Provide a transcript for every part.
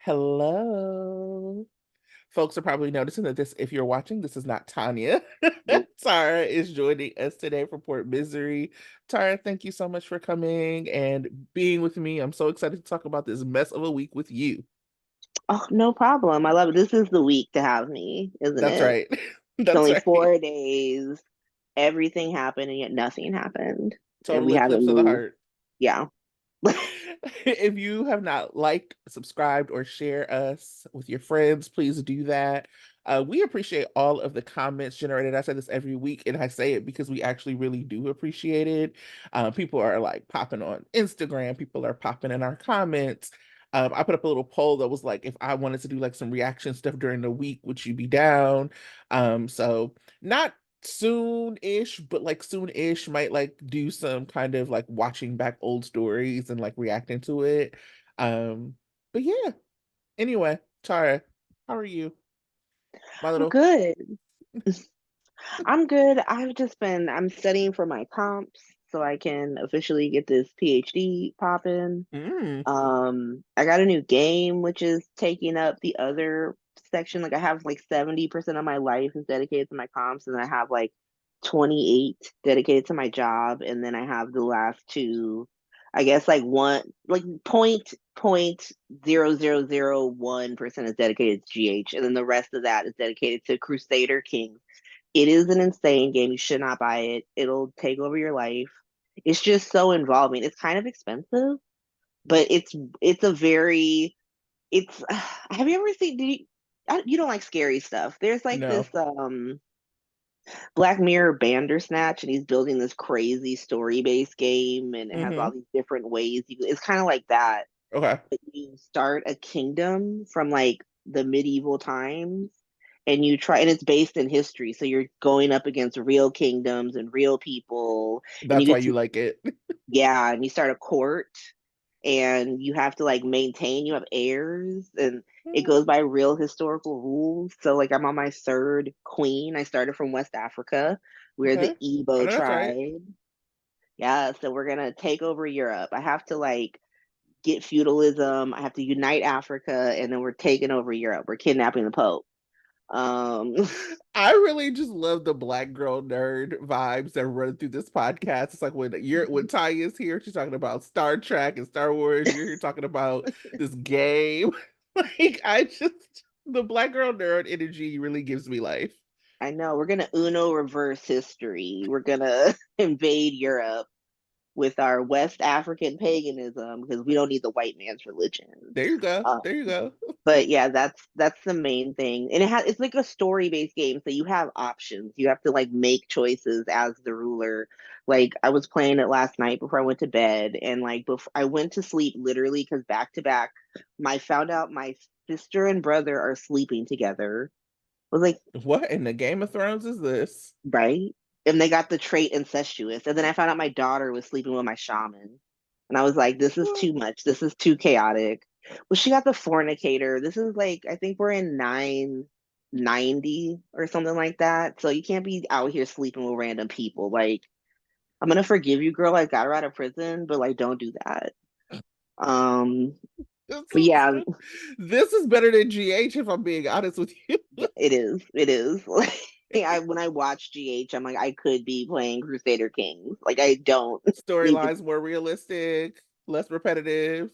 Hello. Folks are probably noticing that this, if you're watching, this is not Tanya. Nope. Tara is joining us today for Port Misery. Tara, thank you so much for coming and being with me. I'm so excited to talk about this mess of a week with you. Oh, no problem. I love it. This is the week to have me, isn't That's it? right. It's That's only right. 4 days. Everything happened, and yet nothing happened. And Total we haven't eclipse of the moved. heart. Yeah. If you have not liked, subscribed, or share us with your friends, please do that. We appreciate all of the comments generated. I say this every week, and I say it because we actually really do appreciate it. People are like popping on Instagram, people are popping in our comments. I put up a little poll that was like, if I wanted to do like some reaction stuff during the week, would you be down? So not soon-ish, but like soon-ish might like do some kind of like watching back old stories and like reacting to it. Um, but yeah. Anyway, Tara, how are you? My I'm little good. I'm good. I'm studying for my comps so I can officially get this PhD popping. mm, I got a new game which is taking up the other section. Like I have like 70% of my life is dedicated to my comps, and I have like 28 dedicated to my job, and then I have the last two, I guess like one like .0001% is dedicated to GH, and then the rest of that is dedicated to Crusader Kings. It is an insane game. You should not buy it. It'll take over your life. It's just so involving. It's kind of expensive, but it's a very it's have you ever seen you don't like scary stuff. There's like this no. Black Mirror Bandersnatch, and he's building this crazy story-based game, and it has Mm-hmm. all these different ways it's kind of like that, Okay. but you start a kingdom from like the medieval times, and you try, and it's based in history, so you're going up against real kingdoms and real people, and you That's why get you to, like it. yeah, and you start a court, and you have to like maintain, you have heirs, and it Mm, goes by real historical rules. So like I'm on my third queen. I started from West Africa. We're the okay. I Igbo know that's right. tribe. Yeah, so we're gonna take over Europe. I have to like get feudalism. I have to unite Africa, and then we're taking over Europe. We're kidnapping the Pope. Um, I really just love the black girl nerd vibes that run through this podcast. It's like when Tanya's here, she's talking about Star Trek and Star Wars. You're here talking about this game. Like I just the black girl nerd energy really gives me life. I know we're gonna Uno reverse history. We're gonna invade Europe with our West African paganism because we don't need the white man's religion. There you go. Uh, There you go. but yeah, that's the main thing, and it's like a story based game, so you have options. You have to like make choices as the ruler. Like I was playing it last night before I went to bed, and like before I went to sleep, literally because back to back, I found out my sister and brother are sleeping together. I was like, What in the Game of Thrones is this? right? And they got the trait incestuous. And then I found out my daughter was sleeping with my shaman. And I was like, this is What? too much. This is too chaotic. Well, she got the fornicator. This is like, I think we're in 990 or something like that. So you can't be out here sleeping with random people. Like, I'm gonna forgive you, girl. I got her out of prison, but like, don't do that. Um, This but is, yeah, this is better than GH if I'm being honest with you. it is. It is. Like, when I watch GH, I'm like, I could be playing Crusader Kings. Like, I don't need to. Storylines more realistic, less repetitive.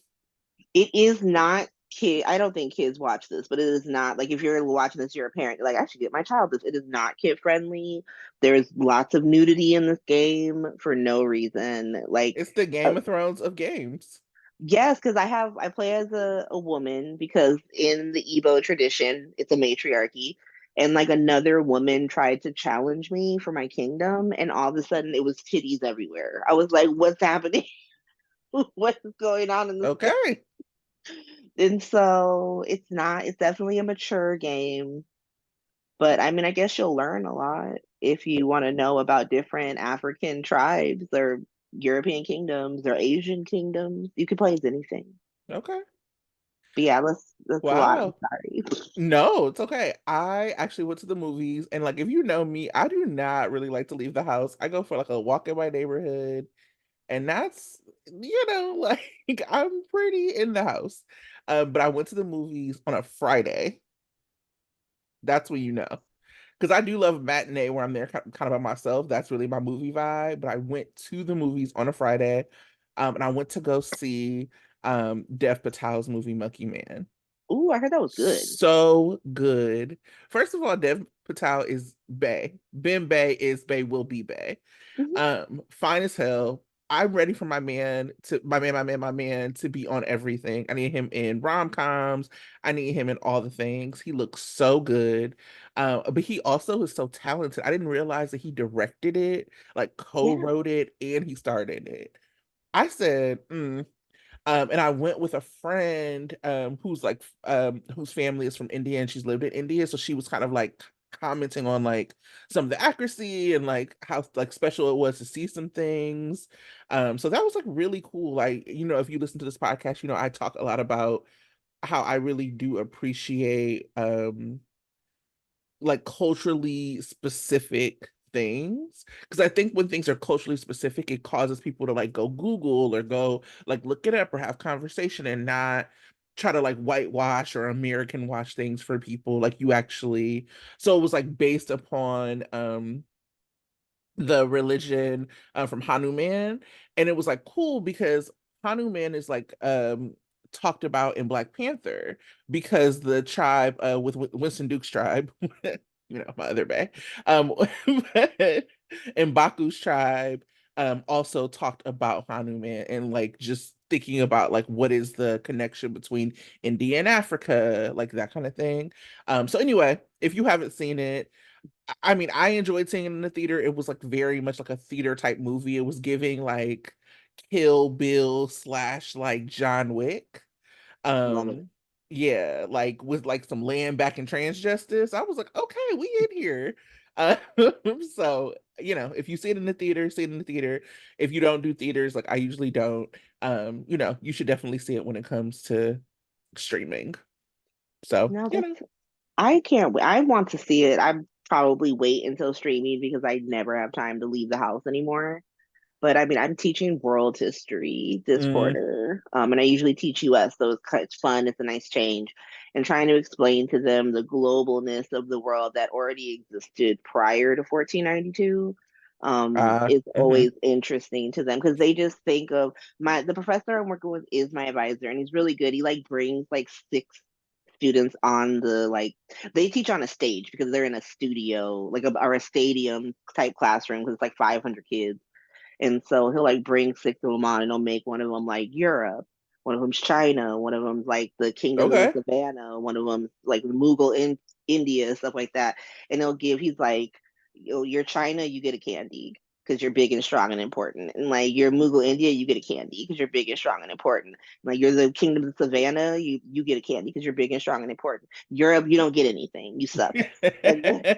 It is not kid. I don't think kids watch this, but it is not like if you're watching this, you're a parent. You're like, I should get my child this. It is not kid friendly. There's lots of nudity in this game for no reason. Like, It's the uh, Game of Thrones of games. yes, because I play as a woman because in the Igbo tradition, it's a matriarchy. And like another woman tried to challenge me for my kingdom, and all of a sudden it was titties everywhere. I was like, what's happening? What's going on in this? Okay. And so it's definitely a mature game. But I mean, I guess you'll learn a lot if you want to know about different African tribes or European kingdoms or Asian kingdoms. You could play as anything. Okay. But yeah, that's a lot. I'm Wow. sorry. No, it's okay. I actually went to the movies and like if you know me, I do not really like to leave the house. I go for like a walk in my neighborhood. And that's, like I'm pretty in the house. But I went to the movies on a Friday. That's when you know. Because I do love a matinee where I'm there kind of by myself. That's really my movie vibe. But I went to the movies on a Friday, and I went to go see Dev Patel's movie Monkey Man. Ooh, I heard that was good. So good. First of all, Dev Patel is Bay. Ben Bay is Bay will be Bay. Mhm. Fine as hell. I'm ready for my man to be on everything. I need him in rom-coms. I need him in all the things. He looks so good. But he also is so talented. I didn't realize that he directed it, like Yeah, co-wrote it, and he started it. I said, and I went with a friend who's like whose family is from India and she's lived in India. So she was kind of like commenting on like some of the accuracy and like how like special it was to see some things. So that was like really cool. Like, if you listen to this podcast, I talk a lot about how I really do appreciate like culturally specific things, because I think when things are culturally specific it causes people to like go Google or go like look it up or have conversation and not try to like whitewash or American wash things for people. Like you actually, so it was like based upon the religion from Hanuman. And it was like cool because Hanuman is like talked about in Black Panther, because the tribe with Winston Duke's tribe, my other bay, um and Baku's tribe also talked about Hanuman, and like just thinking about like what is the connection between India and Africa, like that kind of thing. So anyway, if you haven't seen it, I mean, I enjoyed seeing it in the theater. It was like very much like a theater type movie. It was giving like Kill Bill slash like John Wick. love it. Um, yeah, like with like some land back and trans justice. I was like, okay, we in here. Uh, so if you see it in the theater, see it in the theater. If you don't do theaters, like I usually don't, you should definitely see it when it comes to streaming. So, No, that's I can't wait. I want to see it. I probably wait until streaming because I never have time to leave the house anymore. But I mean, I'm teaching world history this mm, quarter, and I usually teach US, so it's fun. It's a nice change, and trying to explain to them the globalness of the world that already existed prior to 1492 is mhm. always interesting to them because they just think of the professor I'm working with is my advisor, and he's really good. He like brings like six students on the like they teach on a stage because they're in a studio like or a stadium type classroom because it's like 500 kids, and so he'll like bring six of them on and he'll make one of them like Europe, one of them's China, one of them's like the kingdoms of the Okay. Savannah, one of them's like Mughal in India, stuff like that. And he's like, you're China, you get a candy because you're big and strong and important. And like you're Mughal India, you get a candy because you're big and strong and important. And, like you're the kingdom of Savannah, you get a candy because you're big and strong and important. Europe, you don't get anything. You suck. And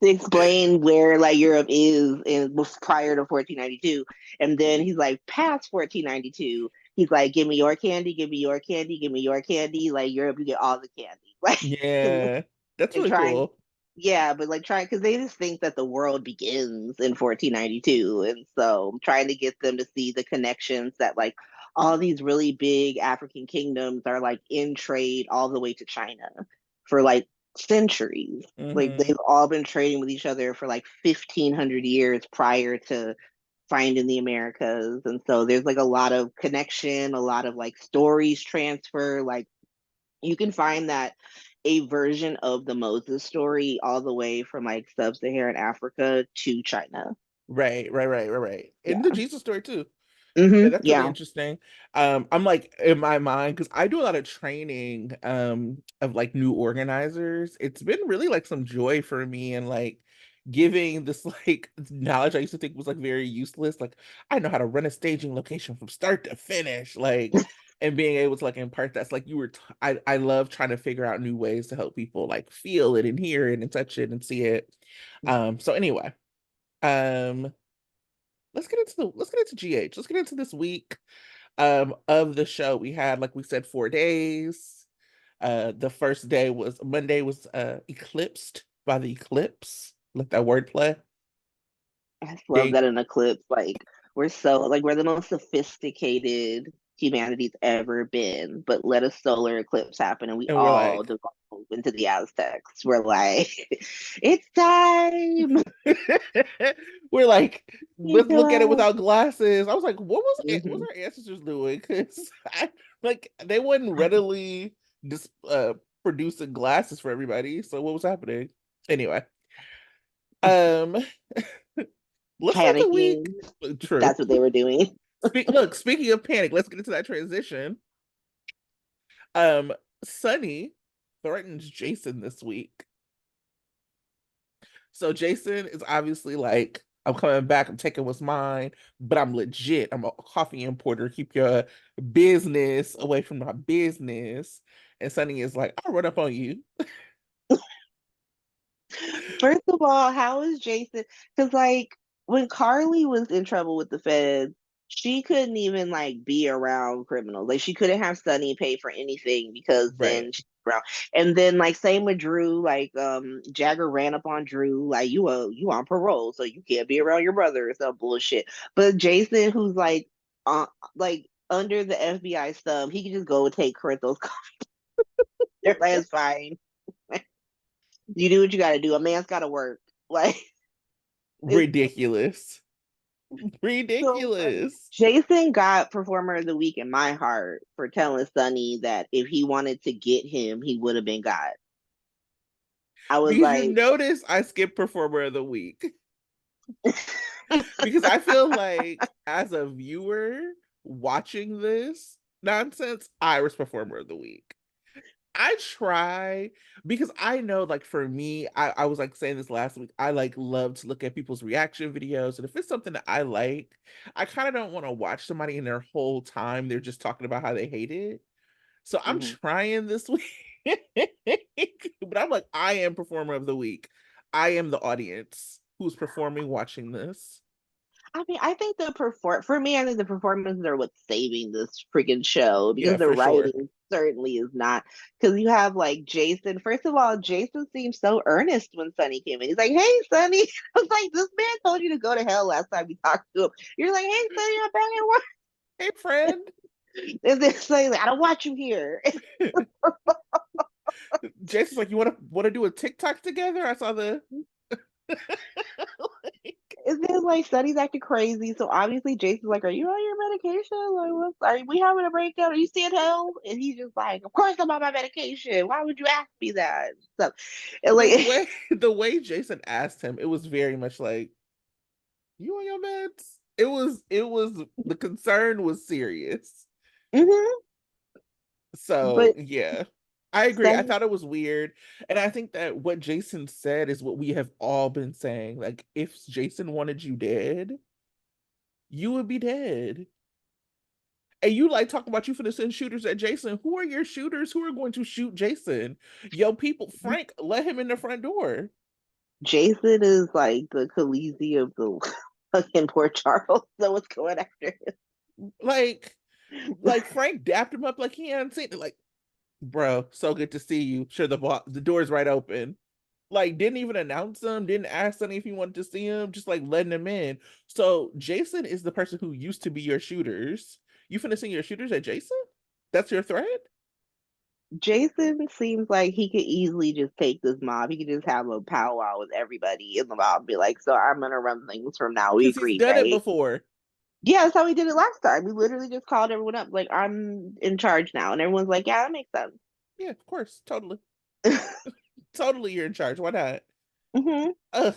to explain where like Europe is in prior to 1492. And then he's like, past 1492, he's like, give me your candy, give me your candy, give me your candy. Like Europe, you get all the candy. Like, Yeah, that's and really trying, cool. yeah, but like trying, because they just think that the world begins in 1492. And so I'm trying to get them to see the connections that like all these really big African kingdoms are like in trade all the way to China for like centuries. Like Hmm. they've all been trading with each other for like 1500 years prior to finding the Americas. And so there's like a lot of connection, a lot of like stories transfer. Like you can find that a version of the Moses story all the way from like sub-Saharan Africa to China. Right, right, right, right, right. And the Yeah. Jesus story too. Yeah, Mm-hmm. that's really Yeah. interesting. I'm like in my mind, because I do a lot of training of like new organizers. It's been really like some joy for me, and like giving this like knowledge I used to think was like very useless. Like I know how to run a staging location from start to finish, like, and being able to like impart that's like I love trying to figure out new ways to help people like feel it and hear it and touch it and see it. So anyway, um let's get into GH. Let's get into this week of the show. We had, like we said, 4 days. The first day was Monday, was eclipsed by the eclipse. Let that wordplay. I just love King. that an eclipse like We're so like we're the most sophisticated humanity's ever been, but let a solar eclipse happen and we And we're all like, devolve into the Aztecs. We're like, it's time. we're like, let's Thank look at it you. without glasses. I was like, what was Mhm. our ancestors doing? Because like they wouldn't readily just producing glasses for everybody. So what was happening? Anyway, um, let's start the week. Panicking. True. That's what they were doing. Look, speaking of panic, let's get into that transition. Um, Sonny threatens Jason this week. So Jason is obviously like, I'm coming back, I'm taking what's mine, but I'm legit. I'm a coffee importer. Keep your business away from my business. And Sonny is like, I'll run up on you. First of all, how is Jason? Because like when Carly was in trouble with the feds, she couldn't even like be around criminals. Like she couldn't have Sunny pay for anything because Right. then she's around. And then like same with Drew, like Jagger ran up on Drew, like you on parole, so you can't be around your brother or some bullshit. But Jason, who's like under the FBI stuff, he can just go and take Corinthos. Their plan's fine. You do what you gotta do. A man's gotta work. Like it's Ridiculous. so funny. Ridiculous. Jason got Performer of the Week in my heart for telling Sonny that if he wanted to get him, he would have been got. I was Because you like, notice I skipped Performer of the Week. Because I feel like as a viewer watching this nonsense, I was Performer of the Week. I try because I know, like, for me, I was like saying this last week, I like love to look at people's reaction videos. And if it's something that I like, I kind of don't want to watch somebody in their whole time. They're just talking about how they hate it. So I'm mhm. trying this week. But I'm like, I am Performer of the Week. I am the audience who's performing watching this. I mean, I think for me, I think the performances are what's saving this freaking show because Yeah, the for sure. writing certainly is not. Because you have like Jason. First of all, Jason seemed so earnest when Sonny came in. He's like, "Hey, Sonny," I was like, "This man told you to go to hell last time we talked to him." You're like, "Hey, Sonny, I'm back at work," Hey, friend. and then Sonny's like, "I don't want you here." Jason's like, you want to do a TikTok together? I saw the like, And then like Sonny's acting crazy. So obviously Jason's like, "Are you on your medication? Like, are we having a breakdown? Are you seeing hell?" And he's just like, "Of course I'm on my medication. Why would you ask me that?" So, and the like, way the way Jason asked him, it was very much like, you on your meds? It was the concern was serious. mhm. So But yeah. I agree. I Sonny, thought it was weird. And I think that what Jason said is what we have all been saying. Like, if Jason wanted you dead, you would be dead. And you like talking about you finna send shooters at Jason. Who are your shooters? Who are going to shoot Jason? Yo, people, Frank, let him in the front door. Jason is like the Khaleesi of the fucking Port Charles. So what's going after Like, him? like Frank dapped him up like he hadn't seen it. Like, bro, so good to see you. Sure, the door's right open. Like, didn't even announce him, didn't ask Sonny if he wanted to see him, just like letting him in. So Jason is the person who used to be your shooters. You finna send your shooters at Jason? That's your threat? Jason seems like he could easily just take this mob. He could just have a powwow with everybody in the mob, and be like, "So I'm gonna run things from now. We Because he's agreed, done it right?" before. Yeah, that's how we did it last time. We literally just called everyone up, like, "I'm in charge now," and everyone's like, "Yeah, that makes sense." Yeah, of course, totally. Totally, you're in charge. Why not? hmm Ugh.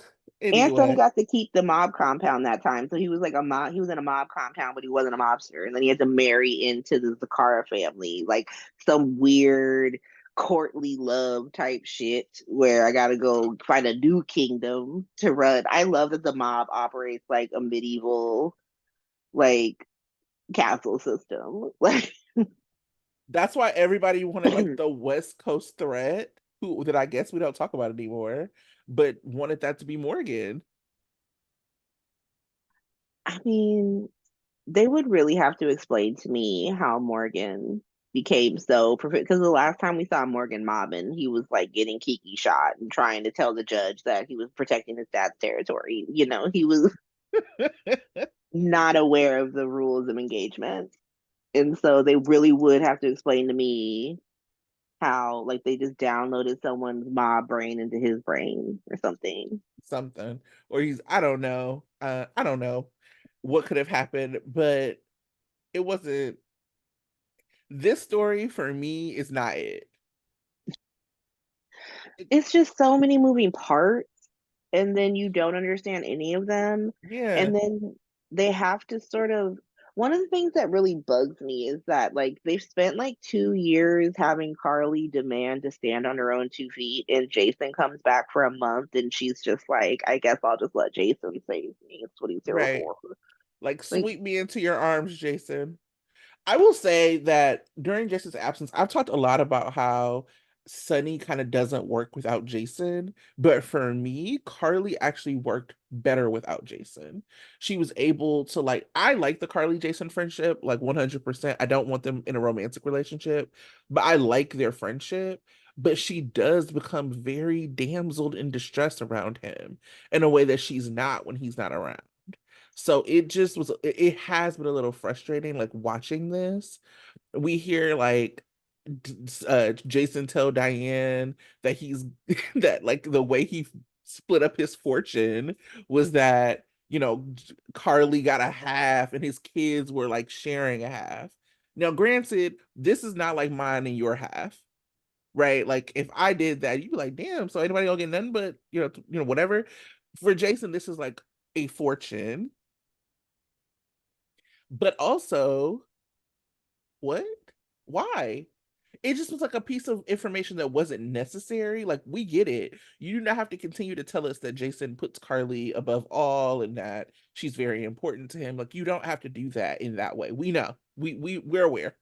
And Sonny Anyway, got to keep the mob compound that time, so he was like a mob. He was in a mob compound, but he wasn't a mobster. And then he had to marry into the Zakara family, like some weird courtly love type shit, where I gotta go find a new kingdom to run. I love that the mob operates like a medieval like castle system, like. that's why everybody wanted like the West Coast threat, who that I guess we don't talk about anymore, but wanted that to be Morgan. I mean, they would really have to explain to me how Morgan became so perfect. Because the last time we saw Morgan mobbing, he was like getting Kiki shot and trying to tell the judge that he was protecting his dad's territory. He was not aware of the rules of engagement. And so they really would have to explain to me how like they just downloaded someone's mob brain into his brain or something. Something. Or he's I don't know what could have happened, but it wasn't this story for me is not it. It It's just so many moving parts, and then you don't understand any of them. yeah, And then they have to sort of, one of the things that really bugs me is that like they've spent like 2 years having Carly demand to stand on her own 2 feet, and Jason comes back for a month and she's just like, I guess I'll just let Jason save me. It's what he's here right. for. Like Like, sweep me into your arms, Jason. I will say that during Jason's absence, I've talked a lot about how Sonny kind of doesn't work without Jason. But for me, Carly actually worked better without Jason. She was able to I like the Carly Jason friendship, like 100%. I don't want them in a romantic relationship, but I like their friendship. But she does become very damseled in distress around him in a way that she's not when he's not around. So it just was, it has been a little frustrating, like watching this. We hear Jason tell Diane that he's, that like the way he split up his fortune was that, Carly got a half and his kids were like sharing a half. Now, granted, this is not like mine and your half, right? Like if I did that, you'd be like, damn, so anybody gonna get nothing but, whatever. For Jason, this is like a fortune, but also, what? Why? It just was like a piece of information that wasn't necessary. Like, we get it. You do not have to continue to tell us that Jason puts Carly above all and that she's very important to him. Like, you don't have to do that in that way. We know. We're aware.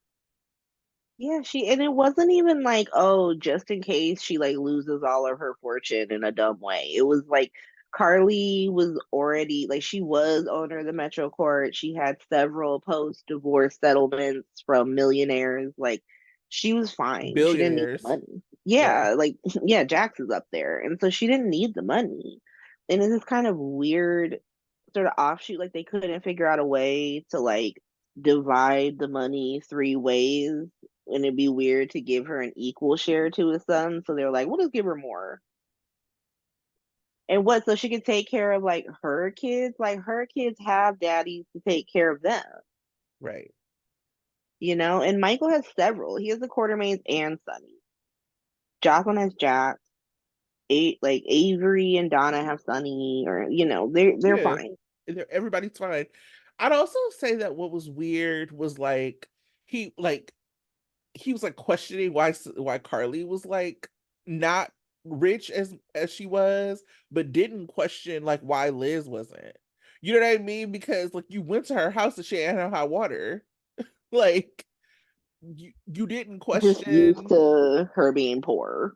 yeah, and it wasn't even like, oh, just in case she like loses all of her fortune in a dumb way. It was like Carly was already like she was owner of the Metro Court. She had several post-divorce settlements from millionaires. Like she was fine. She didn't need the Billionaires. money. Yeah. Yeah, like yeah, Jax is up there. And so she didn't need the money. And it's this kind of weird sort of offshoot, like they couldn't figure out a way to like divide the money 3 ways, and it'd be weird to give her an equal share to his son. So they're like, we'll just give her more. And what, so she could take care of like her kids? Like her kids have daddies to take care of them, Right. you know? And Michael has several. He has the Quartermains and Sonny. Jocelyn has Jack. Like Avery and Donna have Sonny, or they're Yeah. fine. Everybody's fine. I'd also say that what was weird was he like he was like questioning why Carly was like not rich as she was, but didn't question like why Liz wasn't. You know what I mean? Because like you went to her house and she had no hot water. Like you didn't Just used question. to her being poor.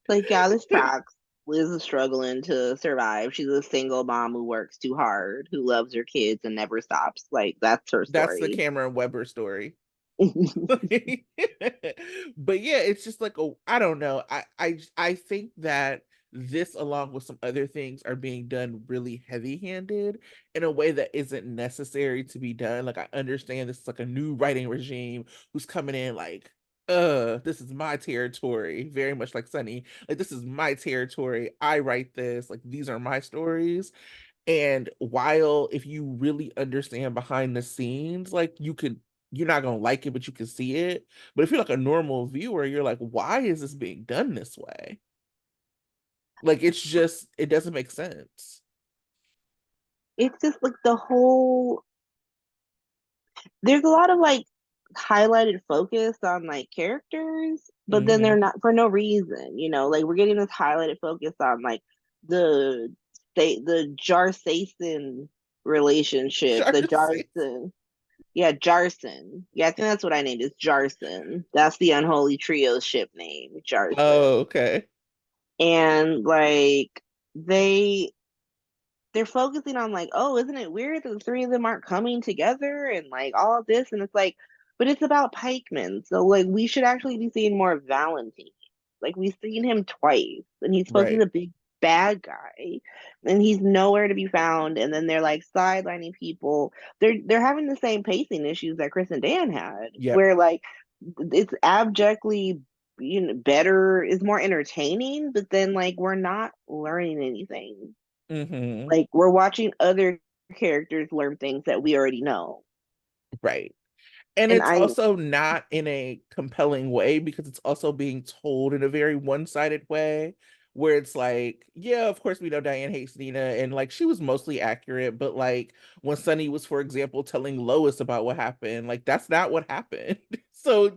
Like, yeah, this tracks. Liz is struggling to survive. She's a single mom who works too hard, who loves her kids and never stops. Like, that's her That's the story. Cameron Weber story. But yeah, it's just like, oh, I don't know. I think that this, along with some other things, are being done really heavy-handed in a way that isn't necessary to be done. Like, I understand this is like a new writing regime who's coming in like, this is my territory, very much like Sunny. Like, this is my territory. I write this, like these are my stories. And while if you really understand behind the scenes, like you're not gonna like it, but you can see it. But if you're like a normal viewer, you're like, why is this being done this way? Like it doesn't make sense. It's just like there's a lot of like highlighted focus on like characters, but then they're Mm-hmm. not for no reason, like we're getting this highlighted focus on like the the Jarsason relationship, the Jersey. Jarson. Yeah, Jarson. Yeah, I think that's what I named is Jarson. That's the unholy trio ship name, Jarson. Oh, okay. And like they they're focusing on like, oh, isn't it weird that the three of them aren't coming together and like all of this? And it's like, but it's about Pikeman. So like we should actually be seeing more of Valentine. Like we've seen him twice and he's supposed to be Right. the big bad guy, and he's nowhere to be found. And then they're like sidelining people. They're having the same pacing issues that Chris and Dan had, Yep. where like it's abjectly, better, is more entertaining, but then like we're not learning anything. Hmm. Like we're watching other characters learn things that we already know. Right. And And it's I also not in a compelling way because it's also being told in a very one-sided way where it's like, yeah, of course we know Diane hates Nina and like she was mostly accurate, but like when Sonny was, for example, telling Lois about what happened, like that's not what happened. So,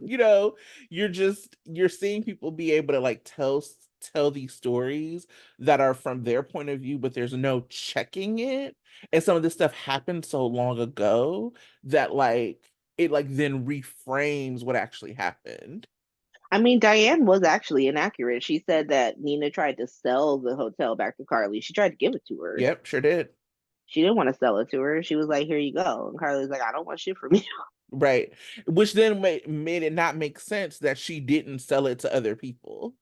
you're seeing people be able to like tell these stories that are from their point of view, but there's no checking it. And some of this stuff happened so long ago that like it like then reframes what actually happened. I mean, Diane was actually inaccurate. She said that Nina tried to sell the hotel back to Carly. She tried to give it to her. Yep, sure did. She didn't want to sell it to her. She was like, "Here you go." And Carly's like, "I don't want shit from you." Right. Which then made it not make sense that she didn't sell it to other people.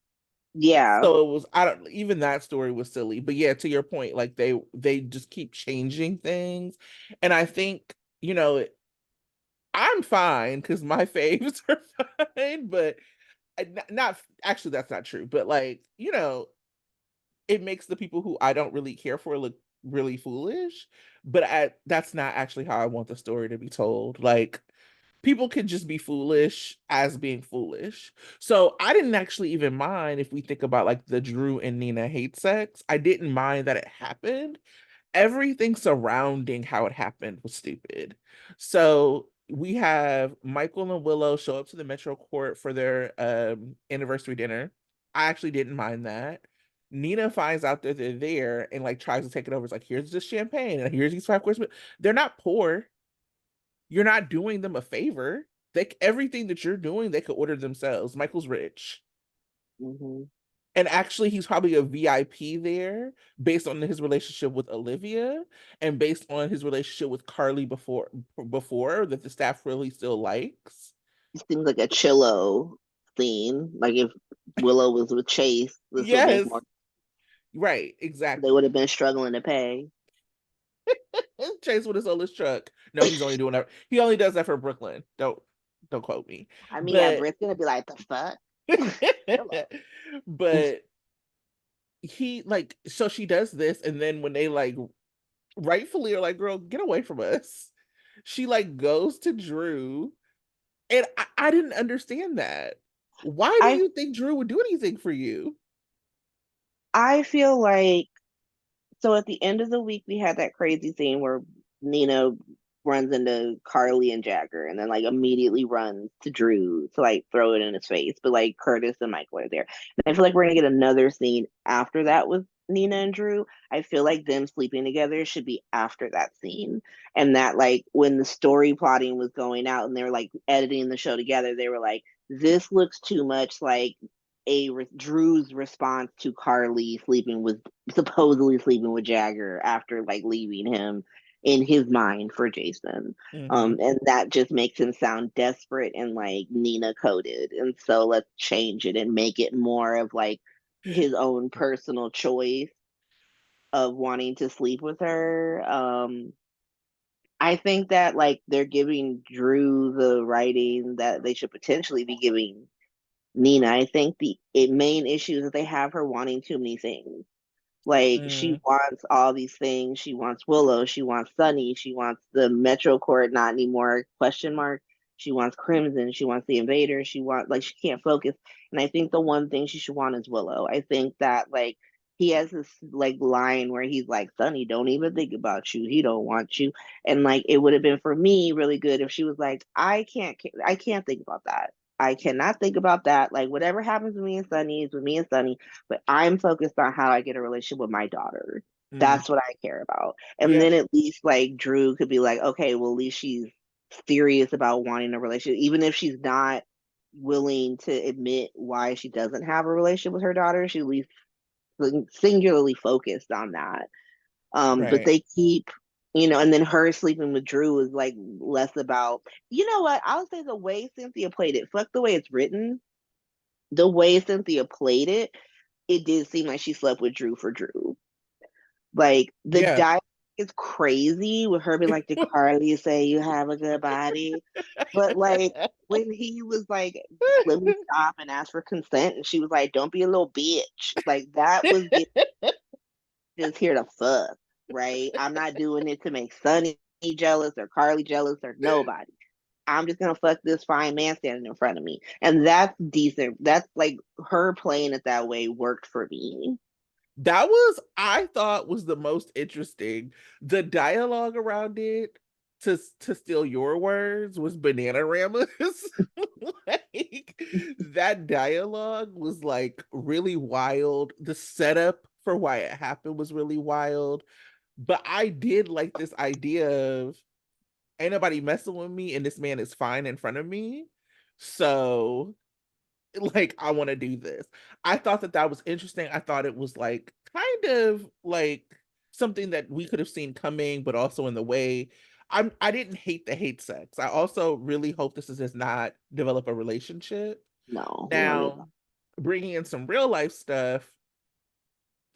Yeah. So it was, I don't, even that story was silly. But yeah, to your point, like they just keep changing things. And I think, I'm fine because my faves are fine, but not actually that's not true. But like, it makes the people who I don't really care for look really foolish. But that's not actually how I want the story to be told. Like, people can just be foolish as being foolish. So I didn't actually even mind if we think about like the Drew and Nina hate sex. I didn't mind that it happened. Everything surrounding how it happened was stupid. So we have Michael and Willow show up to the Metro Court for their anniversary dinner. I actually didn't mind that. Nina finds out that they're there and like tries to take it over. It's like, here's this champagne and here's these five course. They're not poor. You're not doing them a favor. Everything that you're doing, they could order themselves. Michael's rich. Hmm. And actually, he's probably a VIP there based on his relationship with Olivia and based on his relationship with Carly before that the staff really still likes. It seems like a Chillo scene. Like if Willow was with Chase, this would make Yes, more. right, They exactly. would have been struggling to pay. Chase would have sold his truck. No, he's only doing that. He only does that for Brooklyn. Don't quote me. I mean, yeah, But Britt's gonna be like, "The fuck." Hello. but he like so she does this and then when they like rightfully are like, girl, get away from us. She like goes to Drew, and I didn't understand that. Why do I you think Drew would do anything for you? I feel like, so at the end of the week we had that crazy scene where Nina runs into Carly and Jagger and then like immediately runs to Drew to like throw it in his face. But like Curtis and Michael are there. And I feel like we're gonna get another scene after that with Nina and Drew. I feel like them sleeping together should be after that scene. And that like when the story plotting was going out and they were like editing the show together, they were like, this looks too much like Drew's response to Carly supposedly sleeping with Jagger after like leaving him in his mind for Jason. Hmm. And that just makes him sound desperate and like Nina coded. And so let's change it and make it more of like his own personal choice of wanting to sleep with her. I think that like they're giving Drew the writing that they should potentially be giving Nina. I think the main issue is that they have her wanting too many things. Like she Mm, wants all these things. She wants Willow. She wants Sunny. She wants the Metro Court, not anymore, question mark. She wants Crimson. She wants the Invader. She wants, like, she can't focus. And I think the one thing she should want is Willow. I think that like he has this like line where he's like, Sunny, don't even think about you. He don't want you. And like it would have been for me really good if she was like, I can't think about that. I cannot think about that. Like whatever happens with me and Sunny is with me and Sunny, but I'm focused on how I get a relationship with my daughter. mm, That's what I care about. And yeah. then at least like Drew could be like, okay, well, at least she's serious about wanting a relationship, even if she's not willing to admit why she doesn't have a relationship with her daughter. She at least singularly focused on that. But Right. they keep, and then her sleeping with Drew is like less about, what? I'll say the way Cynthia played it, fuck the way it's written, the way Cynthia played it it did seem like she slept with Drew for Drew. Like the Yeah. dialogue is crazy with her being like, "Did Carly say you have a good body?" But like when he was like, "Let me stop and ask for consent," and she was like, "Don't be a little bitch." Like that was just here to fuck, right? I'm not doing it to make Sonny jealous or Carly jealous or nobody. I'm just gonna fuck this fine man standing in front of me, and that's decent. That's like her playing it that way worked for me. That was, I thought, was the most interesting. The dialogue around it, to steal your words, was banana ramas. Like that dialogue was like really wild. The setup for why it happened was really wild. But I did like this idea of ain't nobody messing with me and this man is fine in front of me. So like I want to do this. I thought that that was interesting. I thought it was like kind of like something that we could have seen coming, but also in the way. I didn't hate the hate sex. I also really hope this does not develop a relationship. No, we don't need Now, bringing in some real life stuff.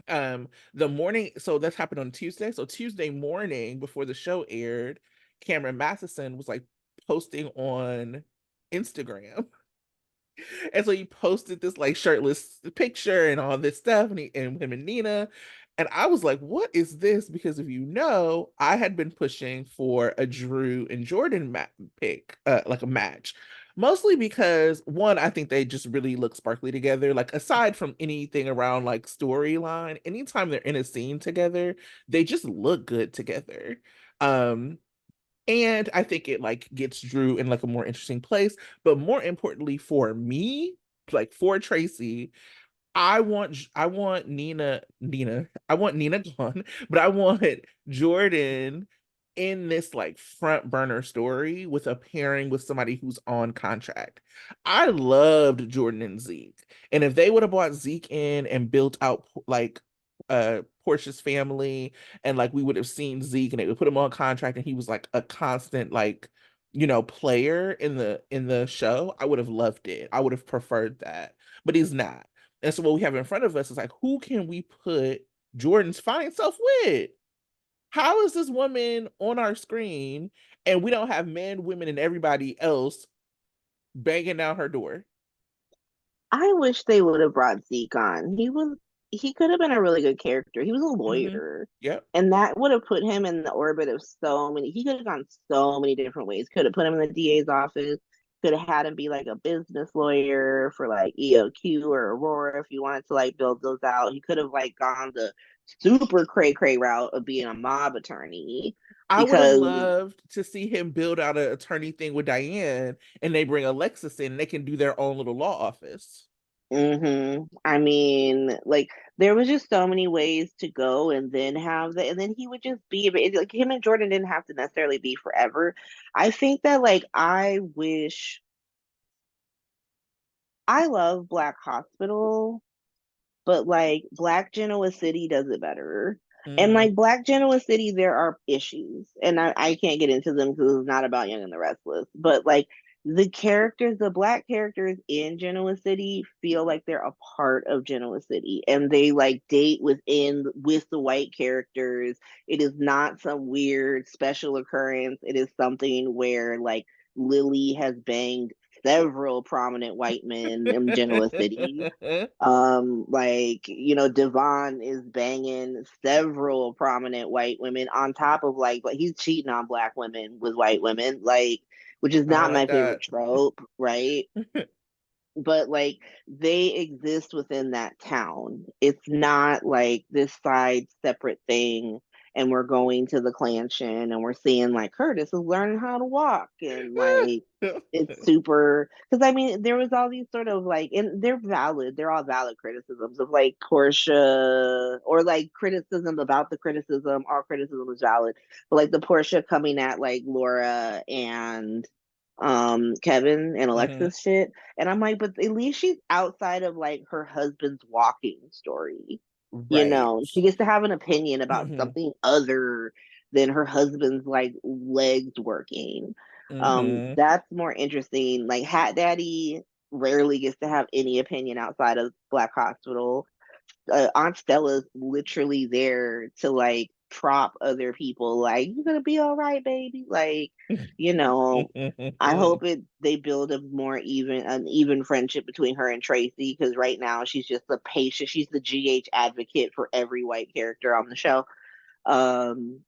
The morning, so that's happened on Tuesday. So Tuesday morning before the show aired, Cameron Matheson was like posting on Instagram. And so he posted this like shirtless picture and all this stuff, and him and Nina. And I was like, what is this? Because if you know, I had been pushing for a Drew and Jordan pick, like a match. Mostly because one, I think they just really look sparkly together. Like aside from anything around like storyline, anytime they're in a scene together, they just look good together. Um, and I think it like gets Drew in like a more interesting place. But more importantly for me, like for Tracy, I want Nina I want Nina gone, but I want Jordan in this like front burner story with a pairing with somebody who's on contract. I loved Jordan and Zeke. And if they would have brought Zeke in and built out like Portia's family, and like we would have seen Zeke and they would put him on contract and he was like a constant like player in the show, I would have loved it. I would have preferred that. But he's not. And so what we have in front of us is like, who can we put Jordan's fine self with? How is this woman on our screen and we don't have men, women, and everybody else banging down her door? I wish they would have brought Zeke on. He could have been a really good character. He was a Mm-hmm. lawyer. Yep. And that would have put him in the orbit of so many. He could have gone so many different ways. Could have put him in the DA's office. Could have had him be like a business lawyer for like EOQ or Aurora if you wanted to like build those out. He could have like gone the super cray cray route of being a mob attorney I would have because loved to see him build out an attorney thing with Diane and they bring Alexis in and they can do their own little law office. I mean, like there was just so many ways to go, and then have the, and then he would just be like him and Jordan didn't have to necessarily be forever. I think that like I wish I love Black Hospital, but like Black Genoa City does it better. And Mm. like Black Genoa City, there are issues, and I can't get into them because it's not about Young and the Restless. But like the characters, the Black characters in Genoa City feel like they're a part of Genoa City, and they like date with the white characters. It is not some weird special occurrence. It is something where like Lily has banged several prominent white men in Genoa City. Like Devon is banging several prominent white women on top of like he's cheating on Black women with white women, like, which is I don't not like my favorite that. trope, right? But like they exist within that town. It's not like this side separate thing, and we're going to the Clanshin and we're seeing like Curtis is learning how to walk, and like it's super, because I mean there was all these sort of like, and they're all valid criticisms of like Portia, or like criticism about the criticism. All criticism is valid, but like the Portia coming at like Laura and Kevin and Hmm. Alexis shit. And I'm like, but at least she's outside of like her husband's walking story. Right. She gets to have an opinion about Hmm. something other than her husband's like legs working. Hmm. That's more interesting. Like Hat Daddy rarely gets to have any opinion outside of Black Hospital. Aunt Stella's literally there to like prop other people. Like, you're gonna be all right, baby. Like, you know, I hope it they build a more an even friendship between her and Tracy, because right now she's just the patient. She's the GH advocate for every white character on the show. Um,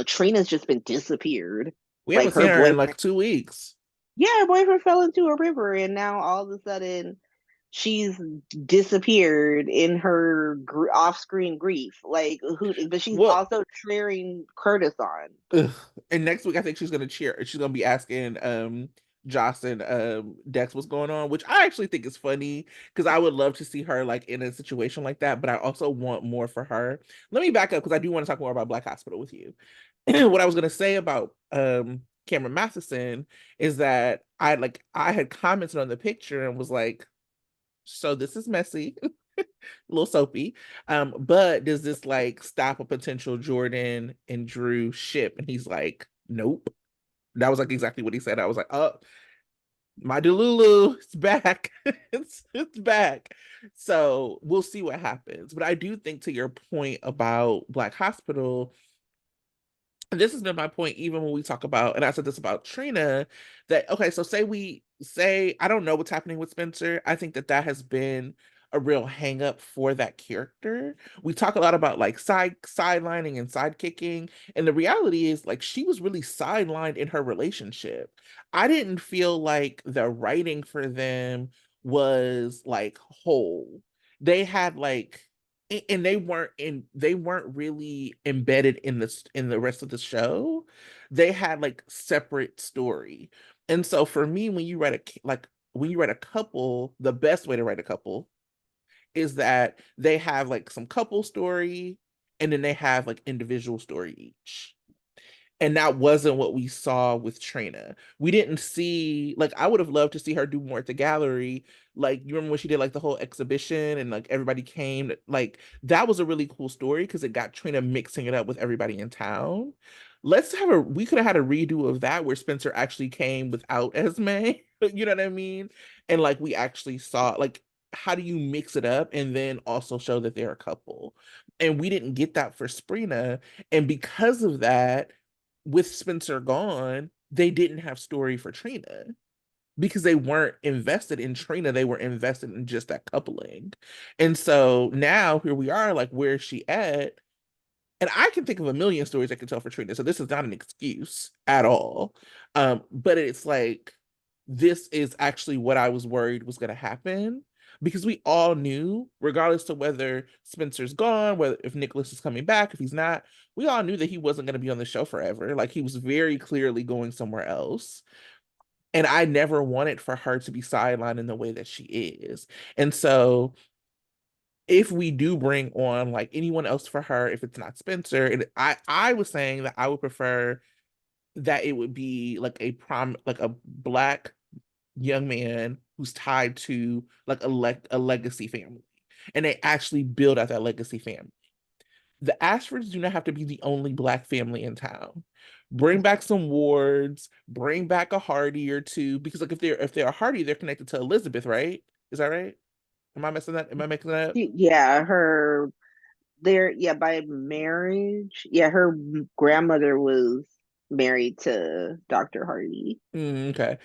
Trina's just been disappeared. We Like haven't seen her her in like boyfriend, 2 weeks. yeah, her boyfriend fell into a river, and now all of a sudden she's disappeared in her off-screen grief. Like who? But she's Well, also cheering Curtis on. ugh. And next week I think she's gonna cheer. She's gonna be asking Joss and Dex what's going on, which I actually think is funny because I would love to see her like in a situation like that, but I also want more for her. Let me back up because I do want to talk more about Black Hospital with you. What I was gonna say about Cameron Matheson is that I had commented on the picture and was like, so this is messy, a little soapy. But does this like stop a potential Jordan and Drew ship? And he's like, nope. That was like exactly what he said. I was like, oh, my Delulu, it's back. It's back. So we'll see what happens. But I do think to your point about Black Hospital, this has been my point even when we talk about, and I said this about Trina, that okay, so say I don't know what's happening with Spencer. I think that that has been a real hang up for that character. We talk a lot about like sidelining and sidekicking, and the reality is like she was really sidelined in her relationship. I didn't feel like the writing for them was like whole. They had like and they weren't really embedded in this in the rest of the show. They had like separate story. And so for me, when you write when you write a couple, the best way to write a couple is that they have like some couple story and then they have like individual story each. And that wasn't what we saw with Trina. We didn't see like I would have loved to see her do more at the gallery. Like you remember when she did like the whole exhibition and like everybody came. Like that was a really cool story because it got Trina mixing it up with everybody in town. We could have had a redo of that where Spencer actually came without Esme. You know what I mean? And like we actually saw like how do you mix it up and then also show that they're a couple? And we didn't get that for Sprina. And because of that, with Spencer gone, they didn't have story for Trina because they weren't invested in Trina. They were invested in just that coupling. And so now here we are, like, where's she at? And I can think of a million stories I can tell for Trina. So this is not an excuse at all. But it's like this is actually what I was worried was gonna happen. Because we all knew, regardless of whether Spencer's gone, whether if Nicholas is coming back, if he's not, we all knew that he wasn't going to be on the show forever. Like he was very clearly going somewhere else. And I never wanted for her to be sidelined in the way that she is. And so if we do bring on like anyone else for her, if it's not Spencer, and I was saying that I would prefer that it would be like like a black young man who's tied to like a legacy family. And they actually build out that legacy family. The Ashfords do not have to be the only black family in town. Bring back some Wards, bring back a Hardy or two, because like if they're a Hardy, they're connected to Elizabeth, right? Is that right? Am I messing that? Am I making that up? Yeah, yeah, by marriage. Yeah, her grandmother was married to Dr. Hardy. Okay.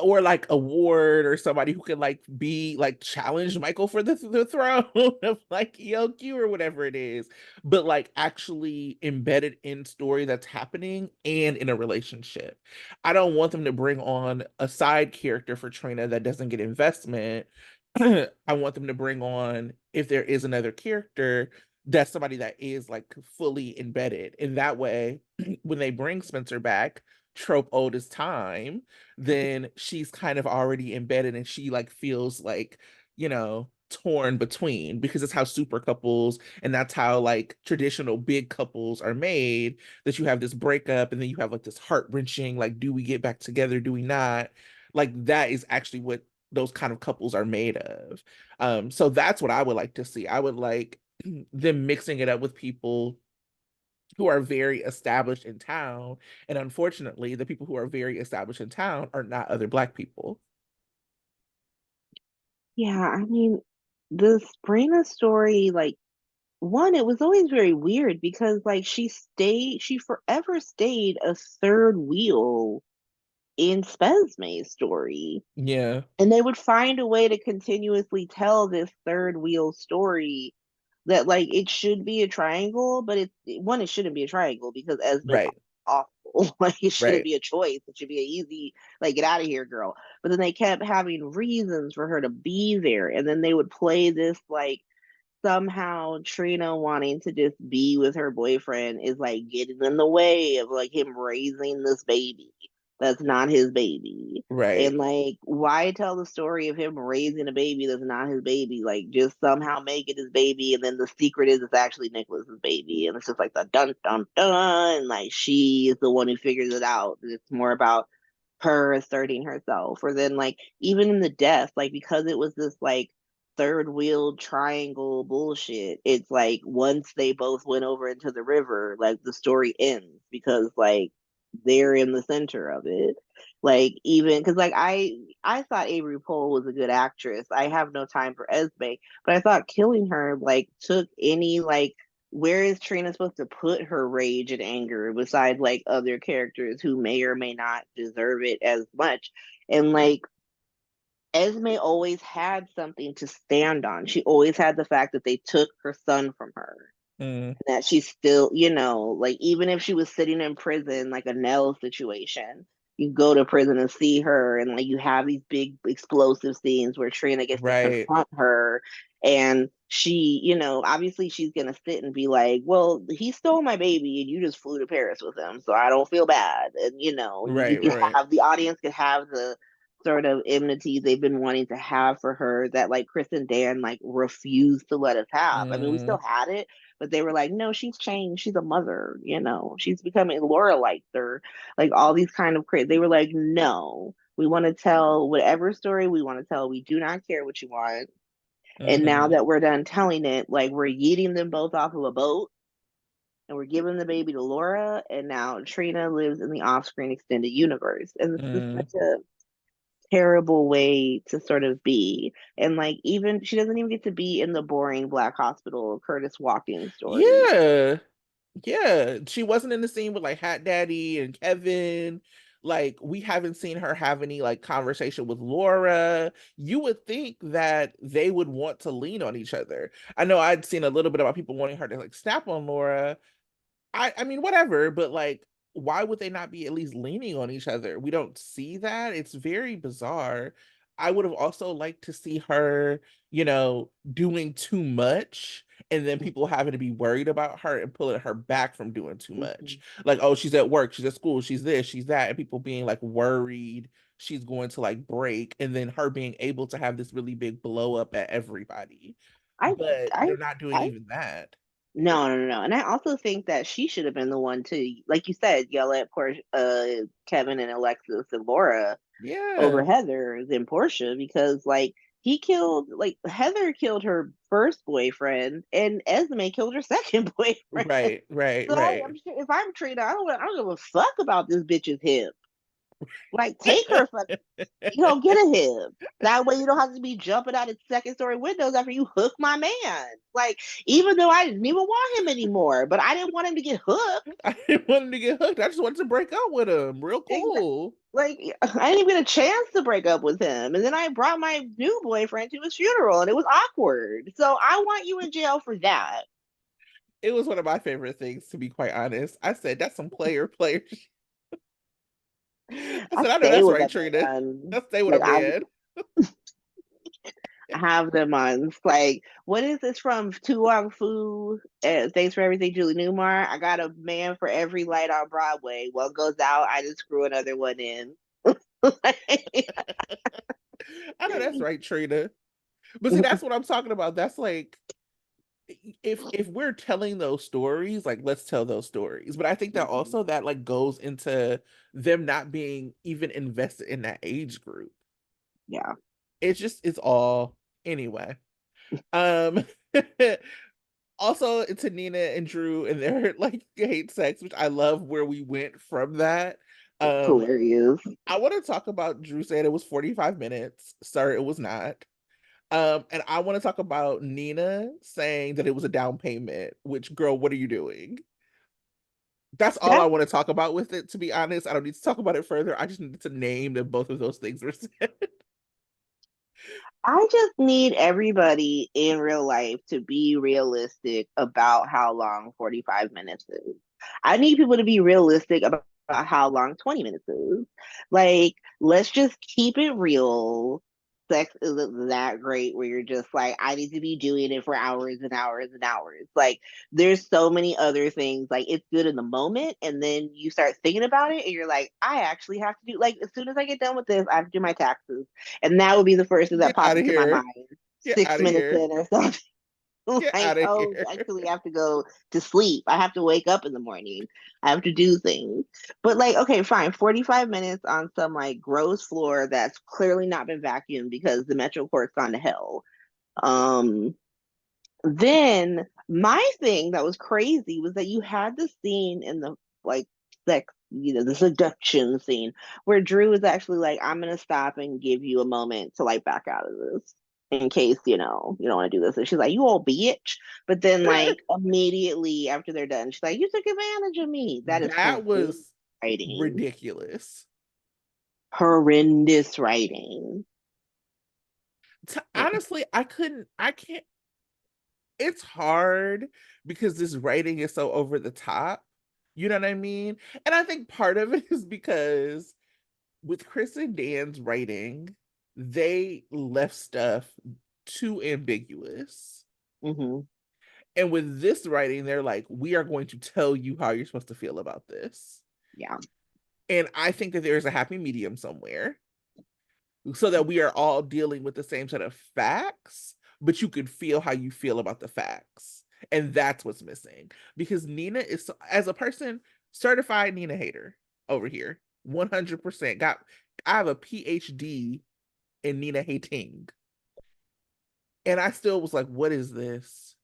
Or like a ward or somebody who could like be like challenge Michael for the throne of like ELQ or whatever it is, but like actually embedded in story that's happening and in a relationship. I don't want them to bring on a side character for Trina that doesn't get investment. I want them to bring on, if there is another character, that's somebody that is like fully embedded. In that way, when they bring Spencer back, trope old as time, then she's kind of already embedded and she like feels like, torn between because it's how super couples and that's how like traditional big couples are made, that you have this breakup and then you have like this heart-wrenching, like, do we get back together? Do we not? Like that is actually what those kind of couples are made of. So that's what I would like to see. I would like them mixing it up with people who are very established in town. And unfortunately, the people who are very established in town are not other Black people. Yeah, I mean, the Sabrina story, like one, it was always very weird because like she forever stayed a third wheel in Spesme's story. Yeah, And they would find a way to continuously tell this third wheel story that like it should be a triangle, but it shouldn't be a triangle because Esmond's right, awful. Like it shouldn't right, be a choice. It should be an easy like get out of here, girl. But then they kept having reasons for her to be there, and then they would play this like somehow Trina wanting to just be with her boyfriend is like getting in the way of like him raising this baby that's not his baby. right, And like, why tell the story of him raising a baby that's not his baby? Like, just somehow make it his baby, and then the secret is it's actually Nicholas's baby, and it's just like the dun dun dun. And like, she is the one who figures it out. It's more about her asserting herself, or then like even in the death, like because it was this like third wheel triangle bullshit. It's like once they both went over into the river, like the story ends because like they're in the center of it. Like even because like I thought Avery Pohl was a good actress. I have no time for Esme, but I thought killing her like took any like where is Trina supposed to put her rage and anger besides like other characters who may or may not deserve it as much? And like Esme always had something to stand on. She always had the fact that they took her son from her. mm, That she's still, like even if she was sitting in prison, like a Nell situation, you go to prison and see her, and like you have these big explosive scenes where Trina gets to right, confront her, and she, obviously she's gonna sit and be like, "Well, he stole my baby, and you just flew to Paris with him, so I don't feel bad." And you right, can right, have the audience can have the sort of enmity they've been wanting to have for her that like Chris and Dan like refused to let us have. I mean, we mm, still had it, but they were like, no, she's changed. She's a mother, she's becoming Laura likes her, like all these kind of crazy. They were like, no, we want to tell whatever story we want to tell. We do not care what you want. And now mm-hmm, that we're done telling it, like we're yeeting them both off of a boat and we're giving the baby to Laura. And now Trina lives in the off screen extended universe. And this is mm. such a terrible way to sort of be. And like even she doesn't even get to be in the boring Black Hospital Curtis walking story. Yeah, yeah. She wasn't in the scene with like Hat Daddy and Kevin. Like we haven't seen her have any like conversation with Laura. You would think that they would want to lean on each other. I know I'd seen a little bit about people wanting her to like snap on Laura. I mean, whatever, but like, why would they not be at least leaning on each other? We don't see that. It's very bizarre. I would have also liked to see her, doing too much and then people having to be worried about her and pulling her back from doing too much. Mhm. Like, oh, she's at work, she's at school, she's this, she's that, and people being like worried she's going to like break, and then her being able to have this really big blow up at everybody. I, But I, they're not doing I, even that. no, no, no, no. And I also think that she should have been the one to, like you said, yell at poor Kevin and Alexis and Laura over Yeah. Heather than Portia because, like, Heather killed her first boyfriend and Esme killed her second boyfriend. Right, right, So I'm right. sure if I'm Trina, I don't give a fuck about this bitch's hip. Like, take her get a him. That way you don't have to be jumping out of second story windows after you hook my man. Like, even though I didn't even want him anymore, but I didn't want him to get hooked. I didn't want him to get hooked. I just wanted to break up with him. Real cool. Like, I didn't even get a chance to break up with him. And then I brought my new boyfriend to his funeral and it was awkward. So I want you in jail for that. It was one of my favorite things, to be quite honest. I said, that's some player. I I said, I know stay that's with right, that Trina. man. Let's stay with a Like, man. I have them on like what is this from Tu Wong Fu? Thanks for everything, Julie Newmar. I got a man for every light on Broadway. One goes out, I just screw another one in. I know that's right, Trina. But see, that's what I'm talking about. That's like, if we're telling those stories, like let's tell those stories. But I think that also that like goes into them not being even invested in that age group. Yeah. It's all anyway. Um Also to Nina and Drew and their like hate sex, which I love where we went from that. Um Hilarious. I want to talk about Drew saying it was 45 minutes. Sir, it was not. And I want to talk about Nina saying that it was a down payment, which girl, what are you doing? That's all I That want to talk about with it, to be honest. I don't need to talk about it further. I just need to name that both of those things were said. I just need everybody in real life to be realistic about how long 45 minutes is. I need people to be realistic about how long 20 minutes is. Like, let's just keep it real. Sex isn't that great where you're just like, I need to be doing it for hours and hours and hours. Like, there's so many other things. Like, it's good in the moment, and then you start thinking about it, and you're like, I actually have to do, like, as soon as I get done with this, I have to do my taxes, and that would be the first thing that Get popped out of into my here. mind Get 6 out of minutes here. in or something. Get Like, out of oh, here. actually, I have to go to sleep. I have to wake up in the morning. I have to do things. But, like, okay, fine. 45 minutes on some, like, gross floor that's clearly not been vacuumed because the Metro Court's gone to hell. Um, then my thing that was crazy was that you had the scene in the like sex, the seduction scene where Drew was actually like, I'm gonna stop and give you a moment to like back out of this in case, you don't want to do this. And she's like, you old bitch. But then like immediately after they're done, she's like, you took advantage of me. That is That horrendous was writing. ridiculous. Horrendous writing. Honestly, I can't, it's hard because this writing is so over the top. You know what I mean? And I think part of it is because with Chris and Dan's writing, they left stuff too ambiguous. Hmm. And with this writing, they're like, we are going to tell you how you're supposed to feel about this. Yeah. And I think that there's a happy medium somewhere so that we are all dealing with the same set of facts, but you can feel how you feel about the facts. And that's what's missing because Nina is, as a person, certified Nina hater over here. 100% got, I have a PhD in Nina hating. And I still was like, what is this?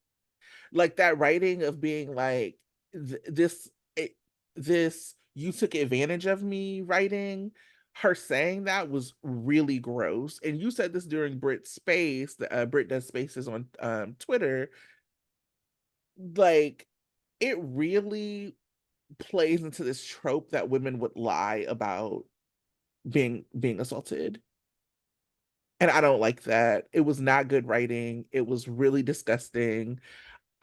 Like that writing of being like this it, this you took advantage of me writing, her saying that was really gross. And you said this during Brit's space, Brit does spaces on Twitter. Like it really plays into this trope that women would lie about being assaulted. And I don't like that. It was not good writing. It was really disgusting.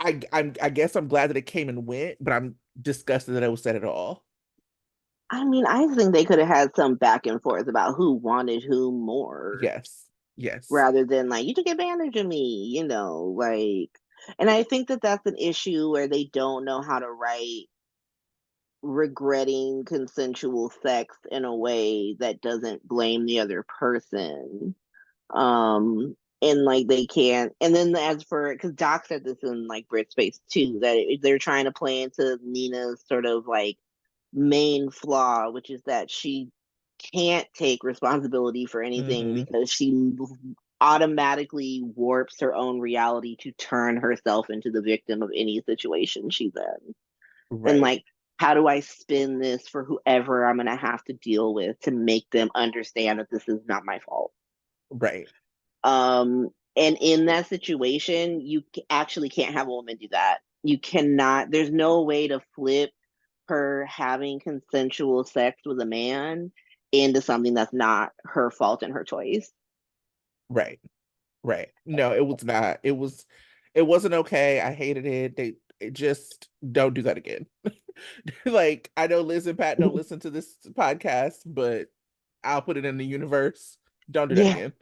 I guess I'm glad that it came and went, but I'm disgusted that it was said at all. I mean, I think they could have had some back and forth about who wanted who more Yes. Yes. rather than like, you took advantage of me, like, and I think that that's an issue where they don't know how to write regretting consensual sex in a way that doesn't blame the other person. And like they can't, and then as for, because Doc said this in like Brit Space too, that they're trying to play into Nina's sort of like main flaw, which is that she can't take responsibility for anything Hmm. because she automatically warps her own reality to turn herself into the victim of any situation she's in. And Right. like, how do I spin this for whoever I'm going to have to deal with to make them understand that this is not my fault? Right. And in that situation, you actually can't have a woman do that. You cannot, there's no way to flip her having consensual sex with a man into something that's not her fault and her choice. Right. Right. No, it was not. It wasn't okay. I hated it. They it just don't do that again. Like I know Liz and Pat don't listen to this podcast, but I'll put it in the universe. Don't do that Yeah. again.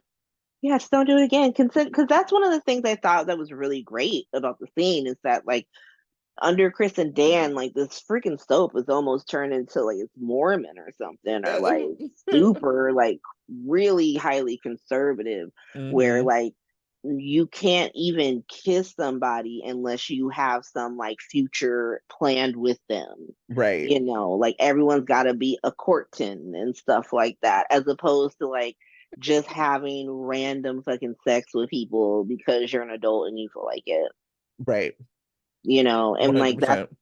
Yeah, just don't do it again. Because that's one of the things I thought that was really great about the scene is that like under Chris and Dan, like this freaking soap is almost turned into like it's Mormon or something, or like super like really highly conservative, where Hmm. like you can't even kiss somebody unless you have some like future planned with them. Right. Like everyone's got to be a courtin and stuff like that, as opposed to like just having random fucking sex with people because you're an adult and you feel like it Right. and like that's 100%.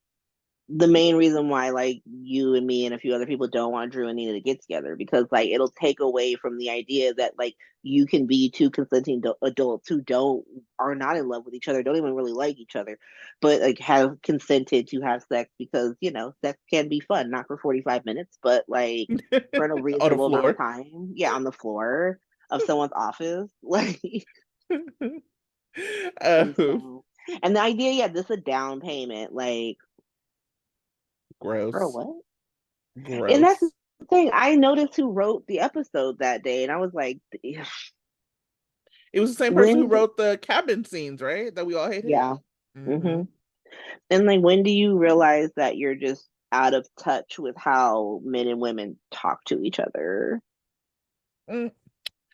the main reason why like you and me and a few other people don't want Drew and Nina to get together, because like it'll take away from the idea that like you can be two consenting adults who don't are not in love with each other, don't even really like each other, but like have consented to have sex because sex can be fun, not for 45 minutes, but like for a On the reasonable amount of floor. time. Yeah, on the floor of someone's office, like. And Um, so, and the idea, yeah, this is a down payment, like for gross. what? And that's the Gross. thing. I noticed who wrote the episode that day, and I was like, It was the same person who when? wrote the cabin scenes, right? That we all hated. Yeah. Mm-hmm. hmm And like, when do you realize that you're just out of touch with how men and women talk to each other? Mm.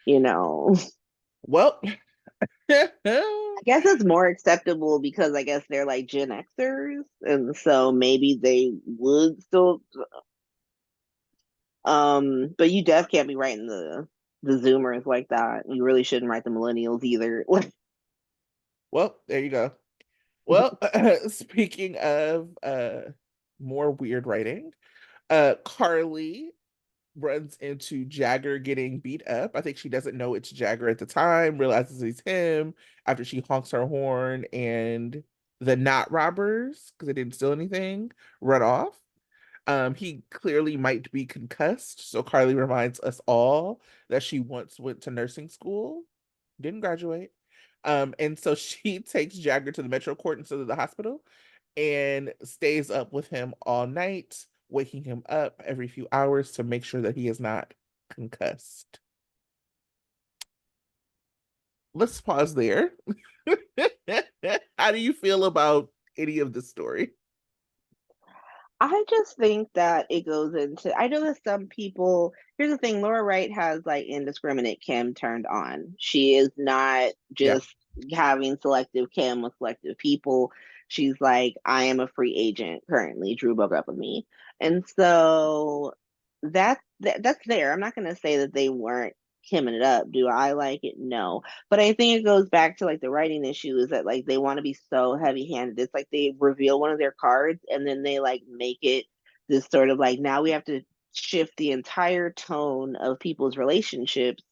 You know, Well, I guess it's more acceptable because I guess they're like Gen Xers, and so maybe they would still. But you def can't be writing the Zoomers like that. You really shouldn't write the millennials either. well, there you go. Well, speaking of more weird writing, Carly runs into Jagger getting beat up. I think she doesn't know it's Jagger at the time, realizes it's him after she honks her horn and the not robbers, because they didn't steal anything, run off. He clearly might be concussed, so Carly reminds us all that she once went to nursing school, didn't graduate. And so she takes Jagger to the Metro Court instead of the hospital and stays up with him all night, waking him up every few hours to make sure that he is not concussed. Let's pause there. How do you feel about any of this story? I just think that it goes into. I know that some people. Here's the thing: Laura Wright has like indiscriminate Kim turned on. She is not Yeah, just having selective Kim with selective people. She's like, I am a free agent currently. Drew broke up with me, and so that's there. I'm not gonna say that they weren't Kimming it up. Do I like it? No. But I think it goes back to like the writing issue is that like they want to be so heavy handed. It's like they reveal one of their cards and then they like make it this sort of like now we have to shift the entire tone of people's relationships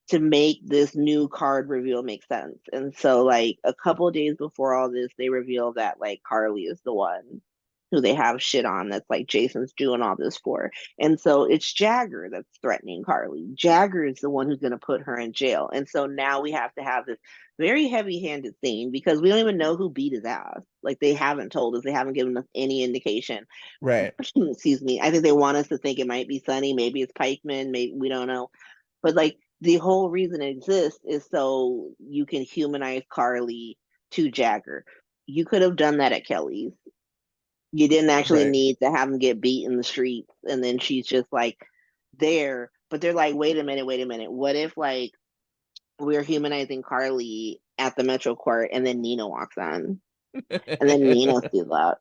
to make this new card reveal make sense. And so like a couple of days before all this, they reveal that like Carly is the one who they have shit on that's like Jason's doing all this for. And so it's Jagger that's threatening Carly. Jagger is the one who's going to put her in jail. And so now we have to have this very heavy handed scene because we don't even know who beat his ass. Like they haven't told us, they haven't given us any indication. right, Excuse me. I think they want us to think it might be Sonny, maybe it's Pikeman, maybe we don't know. But like the whole reason it exists is so you can humanize Carly to Jagger. You could have done that at Kelly's. You didn't actually right. need to have him get beat in the streets and then she's just like there. But they're like, wait a minute, wait a minute. What if like we're humanizing Carly at the Metro Court and then Nina walks on? And then Nina sees that.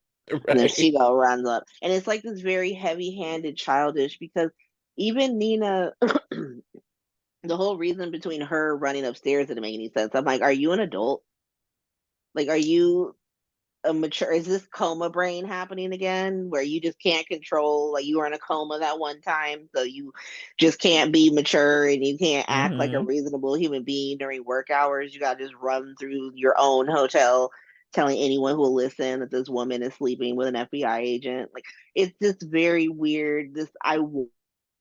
And then Right. she go runs up. And it's like this very heavy handed childish because even Nina the whole reason between her running upstairs didn't make any sense. I'm like, are you an adult? Like, are you a mature? Is this coma brain happening again, where you just can't control? Like, you were in a coma that one time, so you just can't be mature and you can't act like a Hmm. reasonable human being during work hours. You got to just run through your own hotel, telling anyone who will listen that this woman is sleeping with an FBI agent. Like, it's just very weird.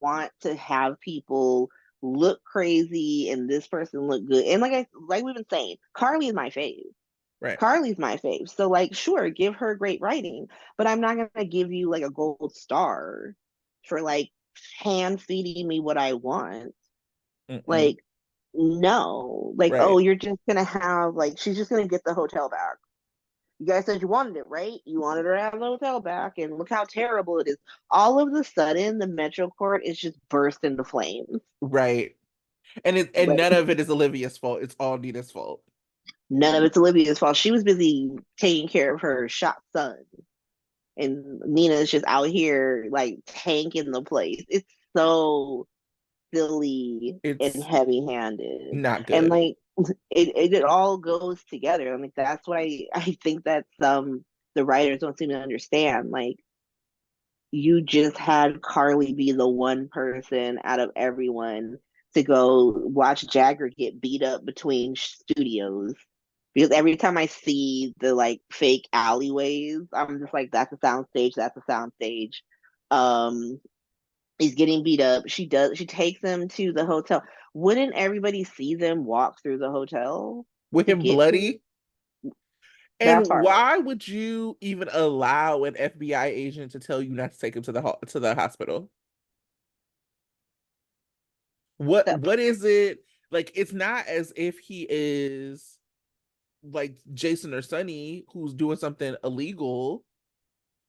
Want to have people look crazy and this person look good. And like we've been saying, Carly is my fave. Right. Carly's my fave. So like sure, give her great writing, but I'm not gonna give you like a gold star for like hand feeding me what I want. Mm-mm. Like no. Like, oh, Right. you're just gonna have like she's just gonna get the hotel back. You guys said you wanted it, right? You wanted her to have the hotel back, and look how terrible it is. All of a sudden, the Metro Court is just burst into flames. Right. And Like none of it is Olivia's fault. It's all Nina's fault. none of it's Olivia's fault. She was busy taking care of her shot son, and Nina's just out here like tanking the place. It's so silly and It's heavy-handed, not and good. like it all goes together. I mean, that's what I think that some. the writers don't seem to understand. Like, you just had Carly be the one person out of everyone to go watch Jagger get beat up between studios. Because every time I see the like fake alleyways, I'm just like, that's a sound stage, that's a sound stage. Um, he's getting beat up. She takes him to the hotel. Wouldn't everybody see them walk through the hotel with to him get to bloody. that And part? why would you even allow an FBI agent to tell you not to take him to to the hospital? That What is it? Like it's not as if he is like Jason or Sonny who's doing something illegal.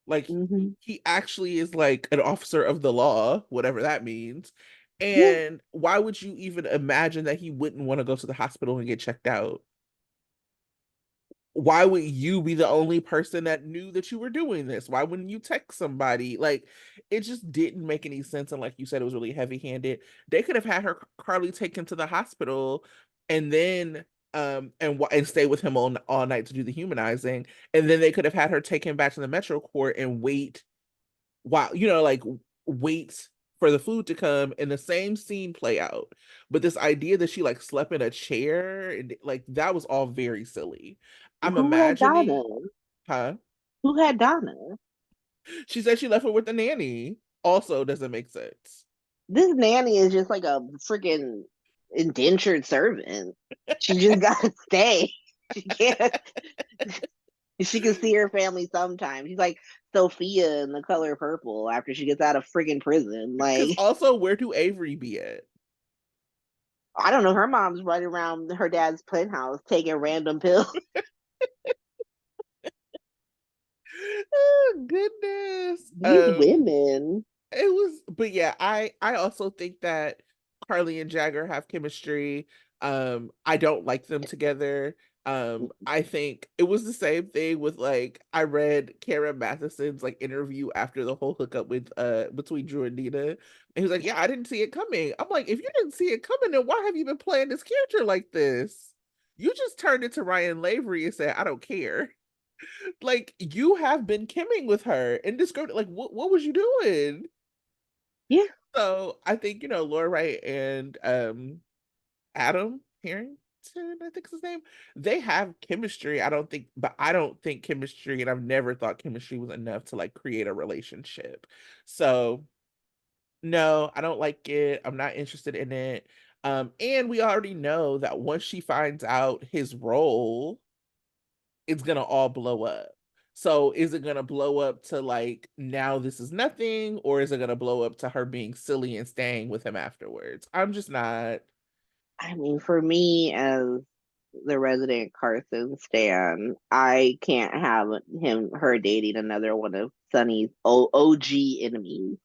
Like mm-hmm. he actually is like an officer of the law, whatever that means. Yeah, And why would you even imagine that he wouldn't want to go to the hospital and get checked out? Why would you be the only person that knew that you were doing this? Why wouldn't you text somebody? Like, it just didn't make any sense. And like you said, it was really heavy handed. They could have had her Carly taken to the hospital and then and stay with him all night to do the humanizing. And then they could have had her take him back to the Metro Court and wait while like wait for the food to come and the same scene play out. But this idea that she like slept in a chair and like that was all very silly. I'm who had imagining, Donna? huh? Who had Donna? She said she left her with the nanny. Also doesn't make sense. This nanny is just like a freaking indentured servant. She just gotta stay. She can't. She can see her family sometimes. She's like Sophia in The Color Purple after she gets out of friggin' prison. Because Like, also, where do Avery be at? I don't know. Her mom's running around her dad's penthouse taking random pills. Oh, goodness. These women. It was, but yeah, I also think that Carly and Jagger have chemistry. I don't like them together. I think it was the same thing with like I read Karen Matheson's like interview after the whole hookup with between Drew and Nina. And he was like, "Yeah, I didn't see it coming." I'm like, if you didn't see it coming, then why have you been playing this character like this? You just turned into Ryan Lavery and said, "I don't care." Like you have been kimming with her and this girl, like what was you doing? Yeah, So I think, Laura Wright and Adam Harrington, I think is his name, they have chemistry. I don't think chemistry, and I've never thought chemistry was enough to like create a relationship. So no, I don't like it. I'm not interested in it. And we already know that once she finds out his role, it's gonna all blow up. So is it gonna blow up to like now this is nothing, or is it gonna blow up to her being silly and staying with him afterwards? I'm just not. I mean, for me as the resident Carson stan, I can't have her dating another one of Sunny's OG enemies.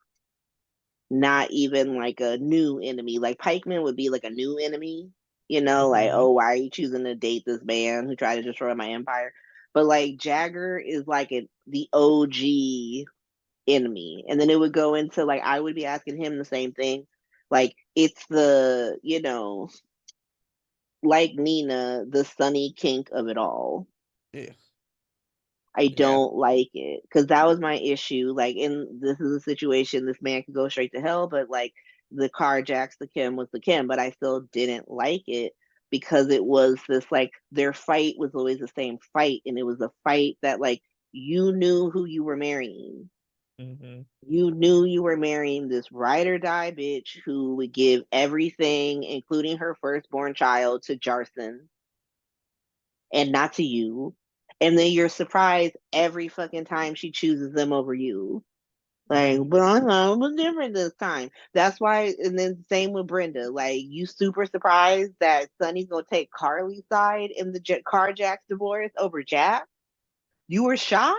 Not even like a new enemy. Like Pikeman would be like a new enemy, like, Mhm. oh, why are you choosing to date this man who tried to destroy my empire? But like Jagger is like the OG enemy. And then it would go into like I would be asking him the same thing. Like it's the, like Nina, the sunny kink of it all. Yeah. I Yeah. don't like it because that was my issue. Like, in this is a situation, this man could go straight to hell, but like the carjacks, the Kim was the Kim, but I still didn't like it because it was this like their fight was always the same fight, and it was a fight that like you knew who you were marrying. Hmm. You knew you were marrying this ride or die bitch who would give everything, including her firstborn child, to Jarson and not to you. And then you're surprised every fucking time she chooses them over you. Like, Hmm. but I know it was different this time. That's why, and then same with Brenda. Like, you super surprised that Sonny's gonna take Carly's side in the Carjack's divorce over Jack. You were shocked.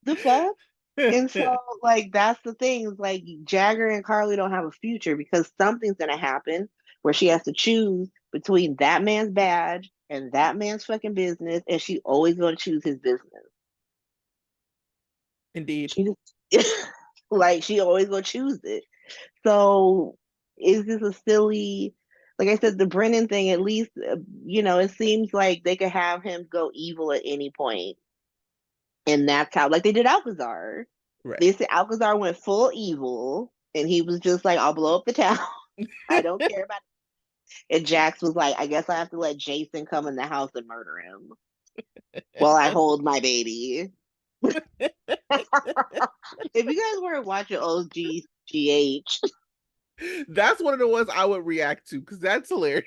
The fuck? And so, like, that's the thing. Is like Jagger and Carly don't have a future because something's gonna happen where she has to choose between that man's badge and that man's fucking business, and she always gonna choose his business. Indeed. She just like she always gonna choose it. So is this a silly? Like I said, the Brennan thing, at least, it seems like they could have him go evil at any point. And that's how, like they did Alcazar. Right. They said Alcazar went full evil, and he was just like, I'll blow up the town. I don't care about it. And Jax was like, I guess I have to let Jason come in the house and murder him while I hold my baby. If you guys weren't watching OGGH, That's one of the ones I would react to because that's hilarious.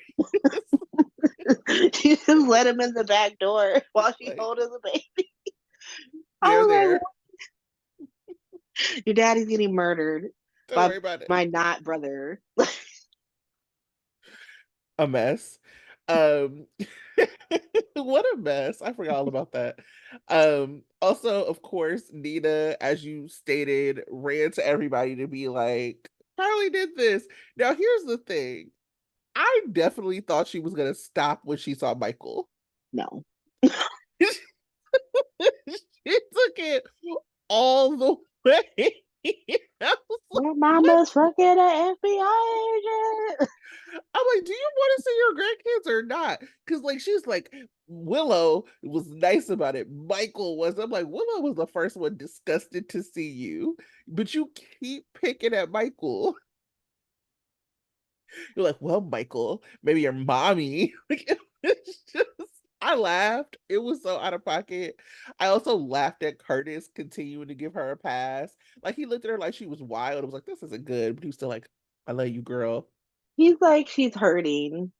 she just let him in the back door while she Like holding the baby. I they're was there. like, your daddy's getting murdered Don't by worry about it. my not brother. A mess. Um what a mess. I forgot all about that. Also, of course, Nina, as you stated, ran to everybody to be like, Carly did this. Now here's the thing. I definitely thought she was gonna stop when she saw Michael. No. She took it all the way. I was like, Your what? mama's fucking an FBI agent. I'm like, do you want to see your grandkids or not? Because like she's like, Willow was nice about it. Michael was. I'm like, Willow was the first one disgusted to see you, but you keep picking at Michael. You're like, well, Michael, maybe your mommy. Like, it's just, I laughed. It was so out of pocket. I also laughed at Curtis continuing to give her a pass. Like he looked at her like she was wild. I was like, this isn't good. But he was still like, I love you, girl. He's like, she's hurting.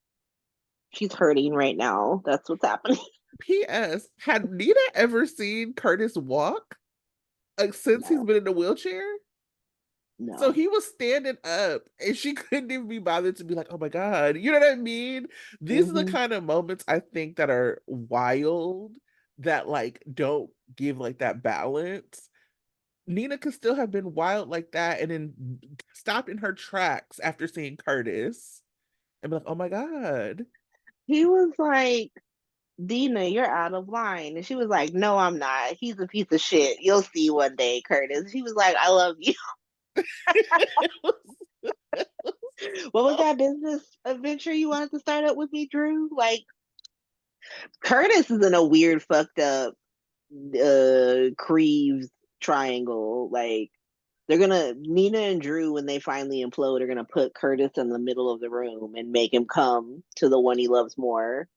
She's hurting right now. That's what's happening. P.S. Had Nina ever seen Curtis walk since he's No, been in the wheelchair? So no. he was standing up and she couldn't even be bothered to be like, oh my God. You know what I mean? These are the Hmm. kind of moments I think that are wild that like don't give like that balance. Nina could still have been wild like that and then stopped in her tracks after seeing Curtis and be like, oh my God. He was like, Dina, you're out of line. And she was like, no, I'm not. He's a piece of shit. You'll see one day, Curtis. She was like, I love you. What was that business adventure you wanted to start up with me, Drew? Like, Curtis is in a weird, fucked up Creeves triangle. Like, Nina and Drew, when they finally implode, are gonna put Curtis in the middle of the room and make him come to the one he loves more.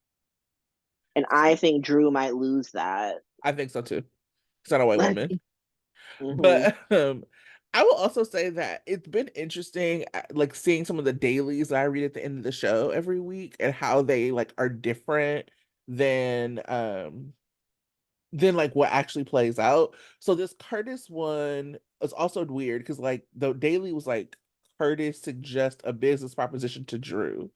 And I think Drew might lose that. I think so too. It's not a white Like, woman. hmm. But I will also say that it's been interesting, like seeing some of the dailies that I read at the end of the show every week and how they like are different than like what actually plays out. So this Curtis one is also weird because like the daily was like Curtis suggest a business proposition to Drew.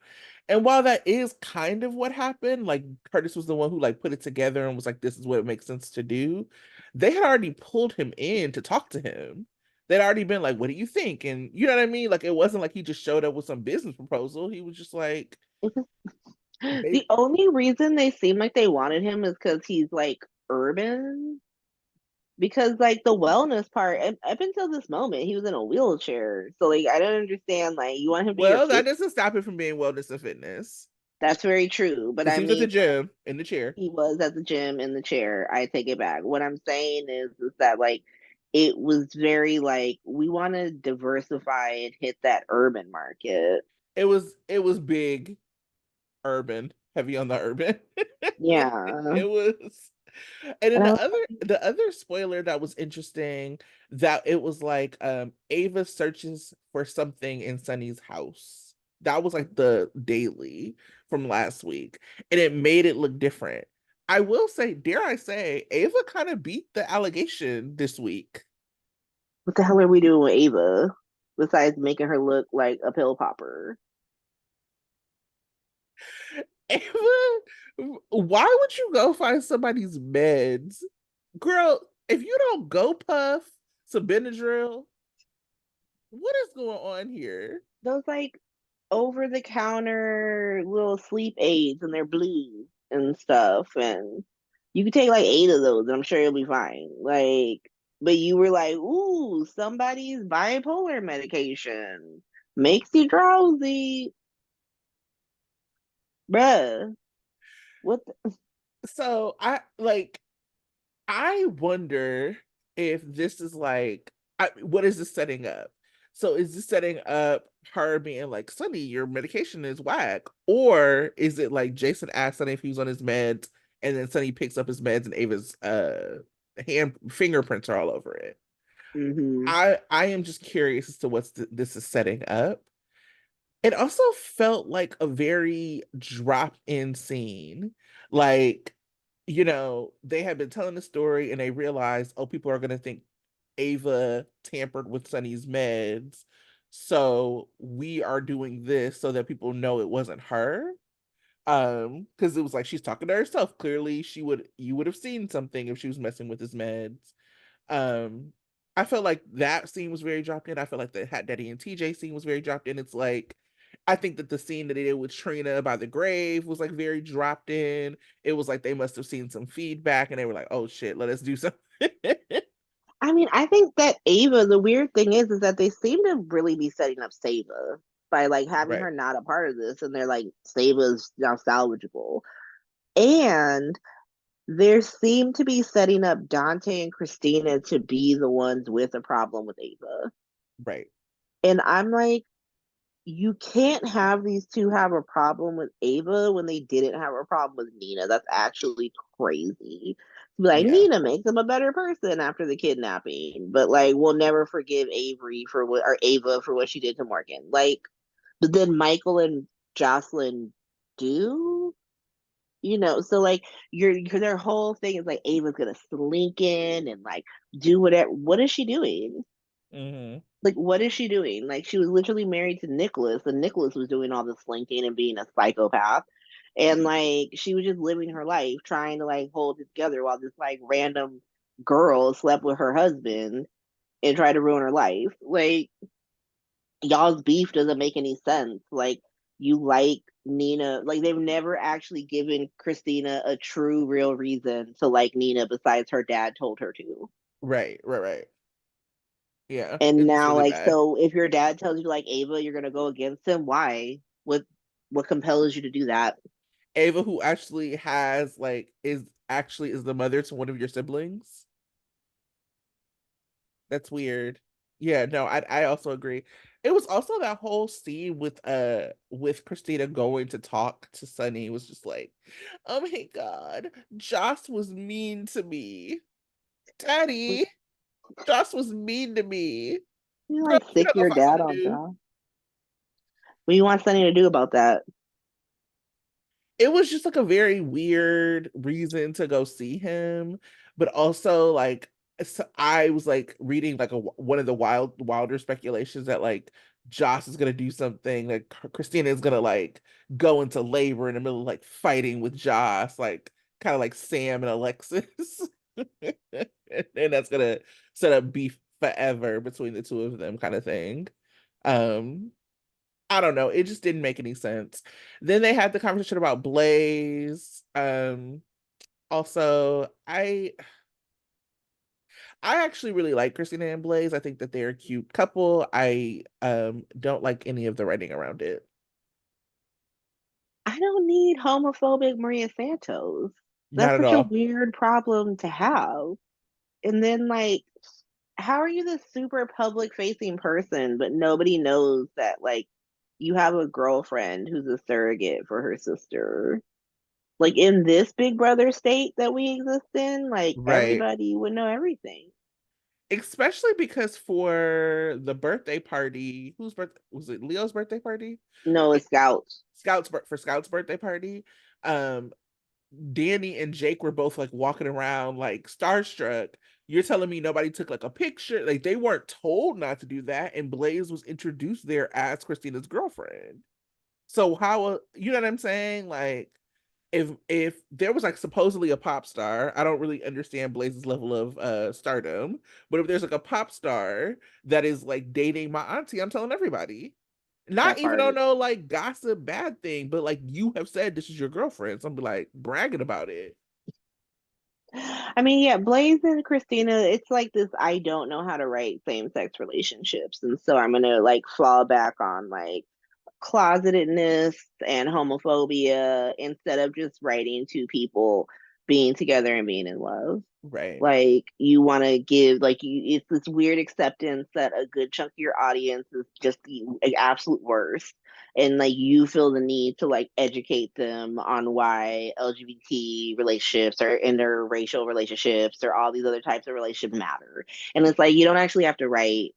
And while that is kind of what happened, like Curtis was the one who like put it together and was like, this is what it makes sense to do. They had already pulled him in to talk to him. They'd already been like, what do you think? And you know what I mean? Like it wasn't like he just showed up with some business proposal. He was just like, they The only reason they seem like they wanted him is because he's like urban. Because like the wellness part, up until this moment, he was in a wheelchair. So like I don't understand. Like you want him to be your well, that fit. doesn't stop it from being wellness and fitness. That's very true. But Because I he was at the mean, gym in the chair. he was at the gym in the chair. I take it back. What I'm saying is that like it was very like we want to diversify and hit that urban market. It was big urban, heavy on the urban. Yeah. It was. And then And I was the other spoiler that was interesting that it was like Ava searches for something in Sunny's house. That was like the daily from last week, and it made it look different. I will say, dare I say, Ava kind of beat the allegation this week. what the hell are we doing with Ava? Besides making her look like a pill popper. Ava, why would you go find somebody's meds? Girl, if you don't go puff some Benadryl, what is going on here? Those like over the counter little sleep aids and they're blue and stuff. And you could take like 8 of those and I'm sure you'll be fine. Like, but you were like, ooh, somebody's bipolar medication makes you drowsy. Bruh, what the- So I wonder if this is like, what is this setting up? So is this setting up her being like, Sonny, your medication is whack? Or is it like Jason asked Sonny if he was on his meds, and then Sonny picks up his meds and Ava's hand fingerprints are all over it? Mhm. I am just curious as to this is setting up. It also felt like a very drop-in scene. Like, they had been telling the story and they realized, oh, people are gonna think Ava tampered with Sunny's meds. So we are doing this so that people know it wasn't her. Because it was like she's talking to herself. Clearly, you would have seen something if she was messing with his meds. Um, I felt like that scene was very dropped in. I felt like the Hat Daddy and TJ scene was very dropped in. It's like I think that the scene that they did with Trina by the grave was like very dropped in. It was like they must have seen some feedback and they were like, "Oh shit, let us do something." I mean, I think that Ava, the weird thing is that they seem to really be setting up Saba by like having Right, her not a part of this, and they're like Saba's now salvageable, and there seem to be setting up Dante and Christina to be the ones with a problem with Ava, right, and I'm like, you can't have these two have a problem with Ava when they didn't have a problem with Nina. That's actually crazy. Like yeah, Nina makes them a better person after the kidnapping, but like we'll never forgive Avery for what or Ava for what she did to Morgan. Like, but then Michael and Jocelyn do, so like their whole thing is like Ava's gonna slink in and like do whatever. What is she doing? hmm, Like, what is she doing? Like, she was literally married to Nicholas, and Nicholas was doing all the slinking and being a psychopath. And like, she was just living her life, trying to like hold it together while this like random girl slept with her husband and tried to ruin her life. Like, y'all's beef doesn't make any sense. Like, you like Nina, like, they've never actually given Christina a true, real reason to like Nina besides her dad told her to. right, right, right. Yeah, And it's now, really like, bad. so if your dad tells you like Ava, you're gonna go against him. Why? What compels you to do that? Ava, who actually has like is the mother to one of your siblings. That's weird. Yeah, no, I also agree. It was also that whole scene with Christina going to talk to Sunny was just like, oh my God, Joss was mean to me. You Daddy, Joss was mean to me. Girl, like you're sick not gonna your find dad something to on do. job. What do you want Sonny to do about that? It was just like a very weird reason to go see him, but also like I was like reading like one of the wilder speculations that like Joss is gonna do something like Christina is gonna like go into labor in the middle of like fighting with Joss, like kind of like Sam and Alexis, and that's gonna set up beef forever between the two of them, kind of thing. Um, I don't know. It just didn't make any sense. Then they had the conversation about Blaze. Also, I actually really like Christina and Blaze. I think that they're a cute couple. I don't like any of the writing around it. I don't need homophobic Maria Santos. Not That's at such a all. weird problem to have. And then like, how are you this super public facing person, but nobody knows that like you have a girlfriend who's a surrogate for her sister? Like in this Big Brother state that we exist in, like Right. everybody would know everything. Especially because for the birthday party, whose birthday was it? Leo's birthday party? No, Yeah, it's scouts. Scout's birthday party. Um, Danny and Jake were both like walking around like starstruck. You're telling me nobody took like a picture? Like they weren't told not to do that, and Blaze was introduced there as Christina's girlfriend. So how you know what I'm saying? Like if there was like supposedly a pop star, I don't really understand Blaze's level of stardom, but if there's like a pop star that is like dating my auntie, I'm telling everybody. Not That even on part. no like gossip bad thing, but like you have said this is your girlfriend. So I'm like bragging about it. I mean, yeah, Blaze and Christina, it's like this I don't know how to write same sex relationships. And so I'm gonna like fall back on like closetedness and homophobia instead of just writing to people being together and being in love. Right. Like you want to give like you, it's this weird acceptance that a good chunk of your audience is just the like, absolute worst, and like you feel the need to like educate them on why LGBT relationships or interracial relationships or all these other types of relationships matter. And it's like you don't actually have to write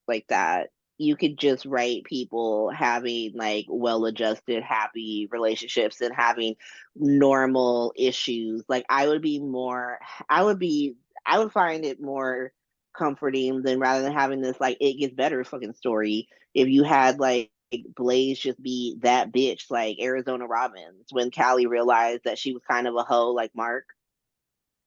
like that. You could just write people having like well adjusted, happy relationships and having normal issues. Like I would be, I would find it more comforting than rather than having this like it gets better fucking story. If you had like Blaze just be that bitch like Arizona Robbins when Callie realized that she was kind of a hoe like Mark,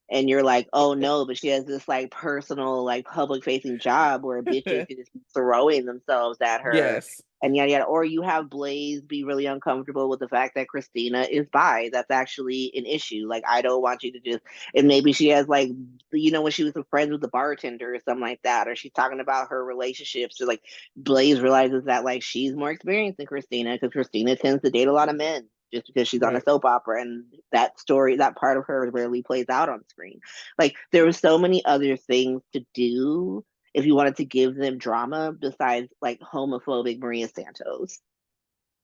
and you're like, oh no, but she has this like personal, like public facing job where bitches can just be throwing themselves at her Yes. and yada yada. Or you have Blaze be really uncomfortable with the fact that Christina is bi. That's actually an issue. Like, I don't want you to just, and maybe she has like, when she was friends with the bartender or something like that, or she's talking about her relationships, or like Blaze realizes that like she's more experienced than Christina because Christina tends to date a lot of men just because she's on a Right. soap opera, and that story, that part of her rarely plays out on screen. Like there were so many other things to do if you wanted to give them drama besides like homophobic Maria Santos.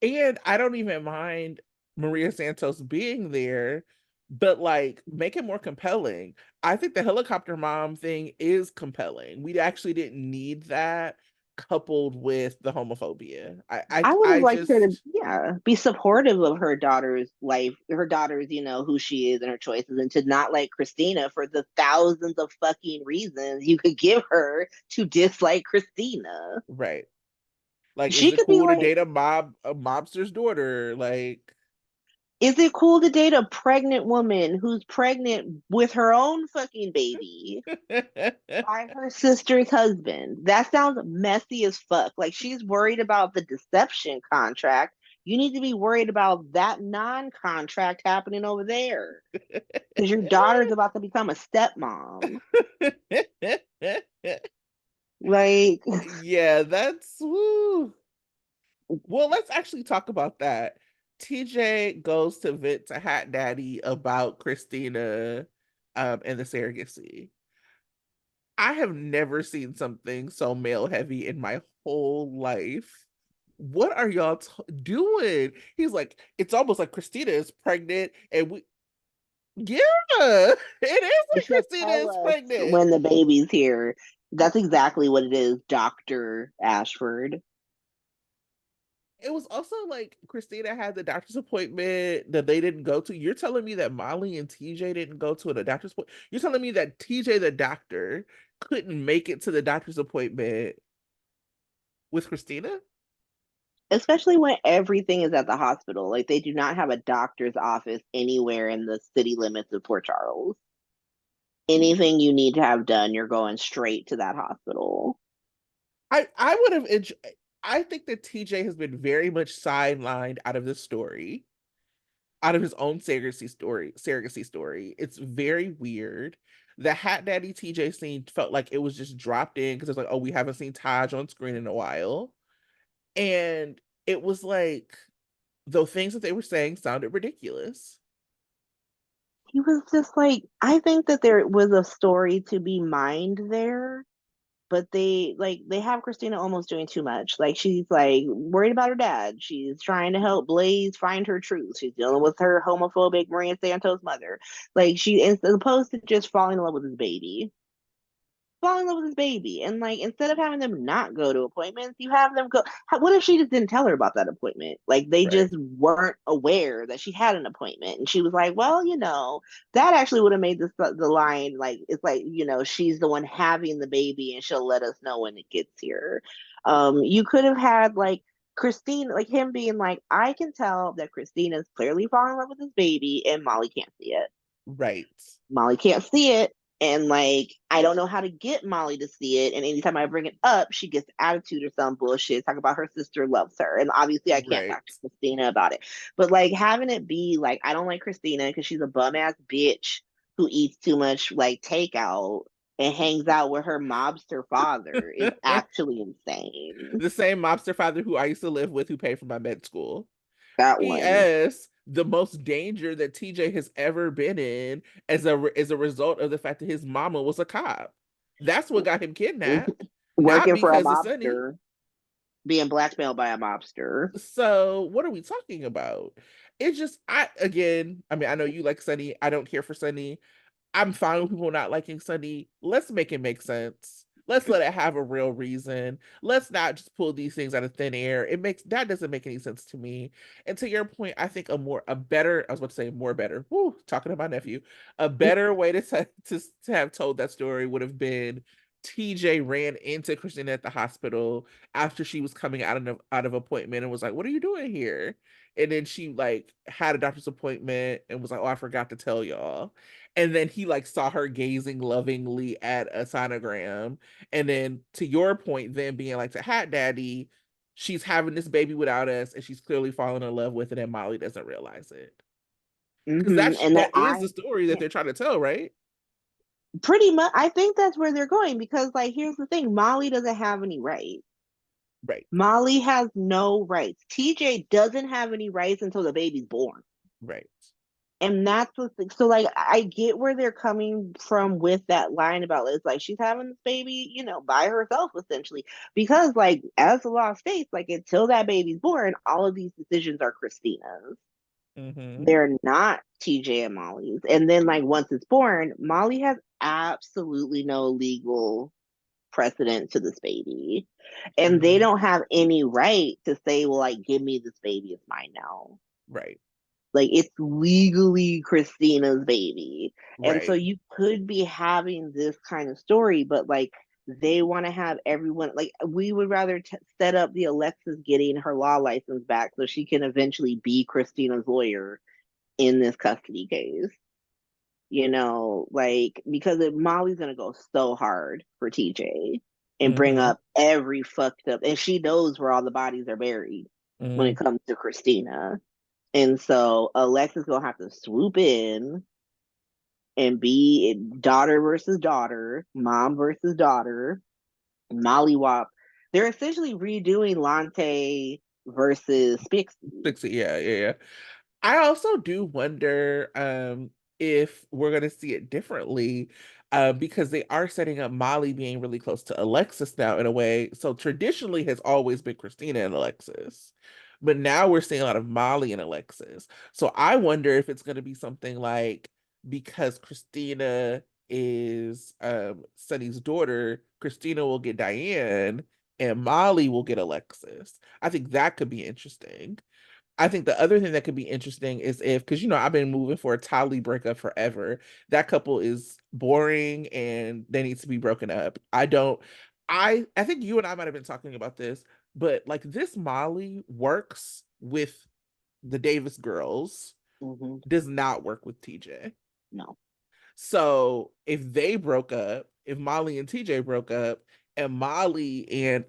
And I don't even mind Maria Santos being there, but like make it more compelling. I think the helicopter mom thing is compelling. We actually didn't need that coupled with the homophobia. I would have I liked her to, just yeah, be supportive of her daughter's life, her daughter's, who she is and her choices, and to not like Christina for the thousands of fucking reasons you could give her to dislike Christina. right. Like, is She it could be cool to like, date a mobster's daughter? Like, is it cool to date a pregnant woman who's pregnant with her own fucking baby by her sister's husband? That sounds messy as fuck. Like she's worried about the deception contract. You need to be worried about that non-contract happening over there because your daughter's about to become a stepmom. Like, yeah, that's woo. Well, let's actually talk about that. TJ goes to vent to Hat Daddy about Christina and the surrogacy. I have never seen something so male heavy in my whole life. What are y'all doing? He's like, it's almost like Christina is pregnant, and yeah, it is like she'll Christina tell is us pregnant. when the baby's here. That's exactly what it is, Dr. Ashford. It was also like Christina had the doctor's appointment that they didn't go to. You're telling me that Molly and TJ didn't go to the doctor's appointment? You're telling me that TJ, the doctor, couldn't make it to the doctor's appointment with Christina? Especially when everything is at the hospital. Like they do not have a doctor's office anywhere in the city limits of Port Charles. Anything you need to have done, you're going straight to that hospital. I would have I think that TJ has been very much sidelined out of this story, out of his own surrogacy story. It's very weird. The Hat Daddy TJ scene felt like it was just dropped in because it's like, oh, we haven't seen Taj on screen in a while. And it was like the things that they were saying sounded ridiculous. He was just like, I think that there was a story to be mined there, but they have Christina almost doing too much. Like she's like worried about her dad. She's trying to help Blaze find her truth. She's dealing with her homophobic Maria Santos mother. Like she, as opposed to just falling in love with his baby, fall in love with his baby. And like instead of having them not go to appointments, you have them go. What if she just didn't tell her about that appointment? Like they Right. just weren't aware that she had an appointment, and she was like, "Well, that actually would have made the line like it's like she's the one having the baby, and she'll let us know when it gets here." You could have had like Christine, like him being like, "I can tell that Christina's clearly falling in love with this baby, and Molly can't see it." Right. Molly can't see it. And like, I don't know how to get Molly to see it. And anytime I bring it up, she gets attitude or some bullshit. Talk about her sister loves her. And obviously, I can't talk Right. to Christina about it. But like, having it be like, I don't like Christina because she's a bum ass bitch who eats too much like takeout and hangs out with her mobster father is actually insane. The same mobster father who I used to live with who paid for my med school. That one. P.S. The most danger that TJ has ever been in as a result of the fact that his mama was a cop. That's what got him kidnapped, not Working for a because of Sonny. mobster, being blackmailed by a mobster. So what are we talking about? It's just I again, I mean, I know you like Sonny. I don't care for Sonny. I'm fine with people not liking Sunny. Let's make it make sense. Let's let it have a real reason. Let's not just pull these things out of thin air. It makes that doesn't make any sense to me. And to your point, I think a better, I was about to say more better. Woo, talking to my nephew. A better way to have told that story would have been TJ ran into Christina at the hospital after she was coming out of appointment and was like, "What are you doing here?" And then she like had a doctor's appointment and was like, "Oh, I forgot to tell y'all." And then he like saw her gazing lovingly at a sonogram. And then to your point, then being like to Hat Daddy, she's having this baby without us, and she's clearly falling in love with it, and Molly doesn't realize it. Because And that that is the story that yeah, they're trying to tell, right? pretty much, I think that's where they're going because, like, here's the thing: Molly doesn't have any rights. Right, Molly has no rights. TJ doesn't have any rights until the baby's born. right. And that's what so like I get where they're coming from with that line about it's like she's having this baby, by herself essentially. Because like as the law states, like until that baby's born, all of these decisions are Christina's. Mm-hmm. They're not TJ and Molly's. And then like once it's born, Molly has absolutely no legal precedent to this baby. And they Mm-hmm. don't have any right to say, well, like, give me this baby, it's mine now. Right, Like it's legally Christina's baby. And so right. you could be having this kind of story, but like they want to have everyone like we would rather set up the Alexis getting her law license back so she can eventually be Christina's lawyer in this custody case. Like because Molly's gonna go so hard for TJ and bring Mm-hmm. up every fucked up, and she knows where all the bodies are buried when it Mm, comes to Christina. And so Alexa's gonna have to swoop in and be daughter versus daughter, mom versus daughter, Molly Wop. They're essentially redoing Lante versus Spixie. yeah, yeah, yeah. I also do wonder if we're going to see it differently because they are setting up Molly being really close to Alexis now in a way. So traditionally has always been Christina and Alexis. But now we're seeing a lot of Molly and Alexis. So I wonder if it's going to be something like because Christina is Sunny's daughter, Christina will get Diane and Molly will get Alexis. I think that could be interesting. I think the other thing that could be interesting is if, because I've been moving for a Tally breakup forever. That couple is boring and they need to be broken up. I don't. I think you and I might have been talking about this, but like this Molly works with the Davis girls, Mm-hmm. does not work with TJ. No. So if they broke up, if Molly and TJ broke up, and Molly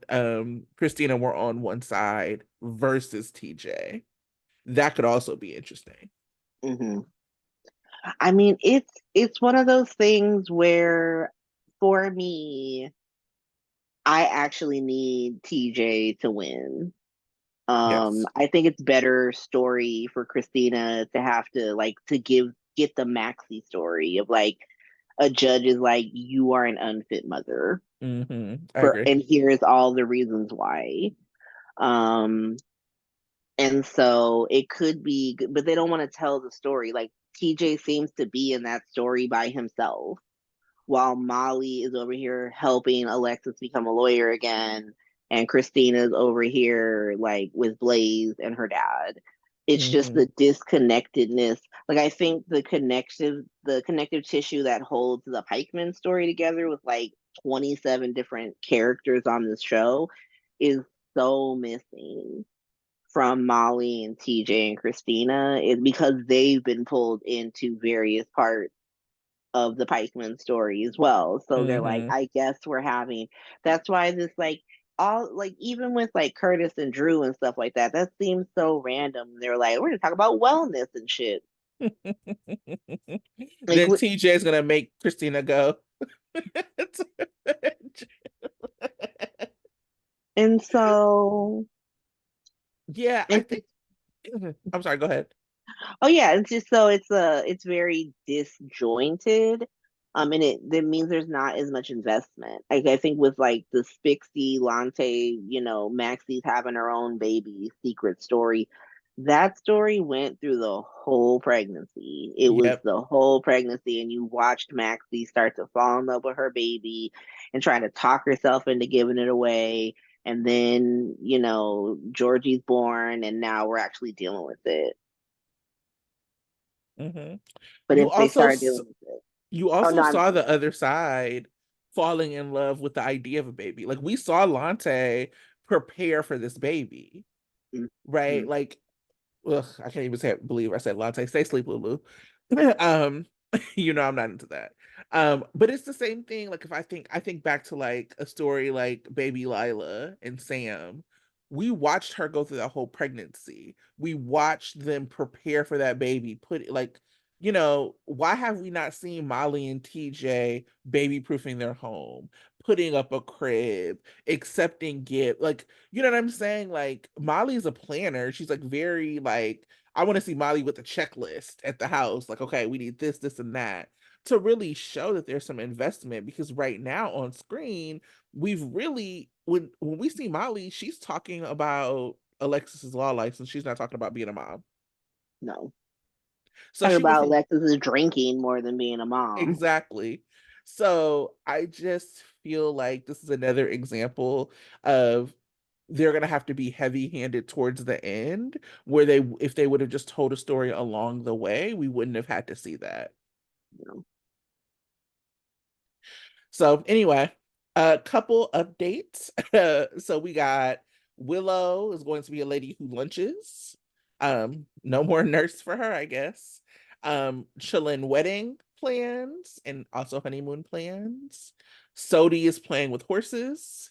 and Christina were on one side versus TJ, that could also be interesting. Mm-hmm. I mean, it's one of those things where, for me, I actually need TJ to win. Yes. I think it's better story for Christina to have to like to get the Maxie story of like a judge is like you are an unfit mother I for agree. and here's all the reasons why. Um and so it could be but they don't want to tell the story. Like TJ seems to be in that story by himself while Molly is over here helping Alexis become a lawyer again, and Christina's over here like with Blaze and her dad. It's just Hmm. the disconnectedness. Like I think the connective tissue that holds the Pikeman story together with like 27 different characters on this show is so missing from Molly and TJ and Christina is because they've been pulled into various parts of the Pikeman story as well. So they're like, Hmm. I guess we're having that's why this like all like even with like Curtis and Drew and stuff like that, that seems so random. They're like, we're gonna talk about wellness and shit. Like Then TJ is gonna make Christina go. And so, Yeah, I it's think I'm sorry, go ahead. oh yeah, it's just so it's very disjointed. And it that means there's not as much investment. Like I think with like the Spixie, Lante, Maxie's having her own baby secret story. That story went through the whole pregnancy. It was Yep. the whole pregnancy, and you watched Maxie start to fall in love with her baby and trying to talk herself into giving it away. And then, Georgie's born, and now we're actually dealing with it. Hmm. But You if they also start s- dealing with it, you oh also no, I'm saw the other side falling in love with the idea of a baby. Like we saw Lante prepare for this baby, right? mm, Like ugh, I can't even believe I said latte. Stay sleep, Lulu. um, I'm not into that. But it's the same thing. Like if I think back to like a story like Baby Lila and Sam, we watched her go through that whole pregnancy. We watched them prepare for that baby. Why have we not seen Molly and TJ baby proofing their home, putting up a crib, accepting gift? Like, you know what I'm saying? Like Molly's a planner. She's like very like I want to see Molly with a checklist at the house. Like, okay, we need this, this, and that to really show that there's some investment because right now on screen, we've really when we see Molly, she's talking about Alexis's law license. She's not talking about being a mom. no. So Talk she went about from Alexis is drinking more than being a mom. exactly. So I just feel like this is another example of they're gonna have to be heavy-handed towards the end, where if they would have just told a story along the way, we wouldn't have had to see that. You know. So anyway, a couple updates. So we got Willow is going to be a lady who lunches. No more nurse for her, I guess. Chillin' wedding plans and also honeymoon plans. Sodi is playing with horses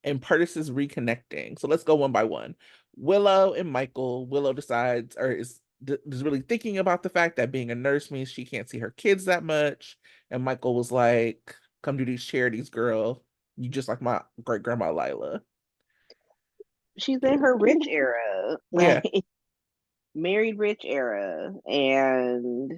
and Purtis is reconnecting. So let's go one by one. Willow and Michael. Willow decides or is really thinking about the fact that being a nurse means she can't see her kids that much. And Michael was like, "Come do these charities, girl. You just like my great grandma Lila." She's in her rich era, Yeah. right? Married rich era, and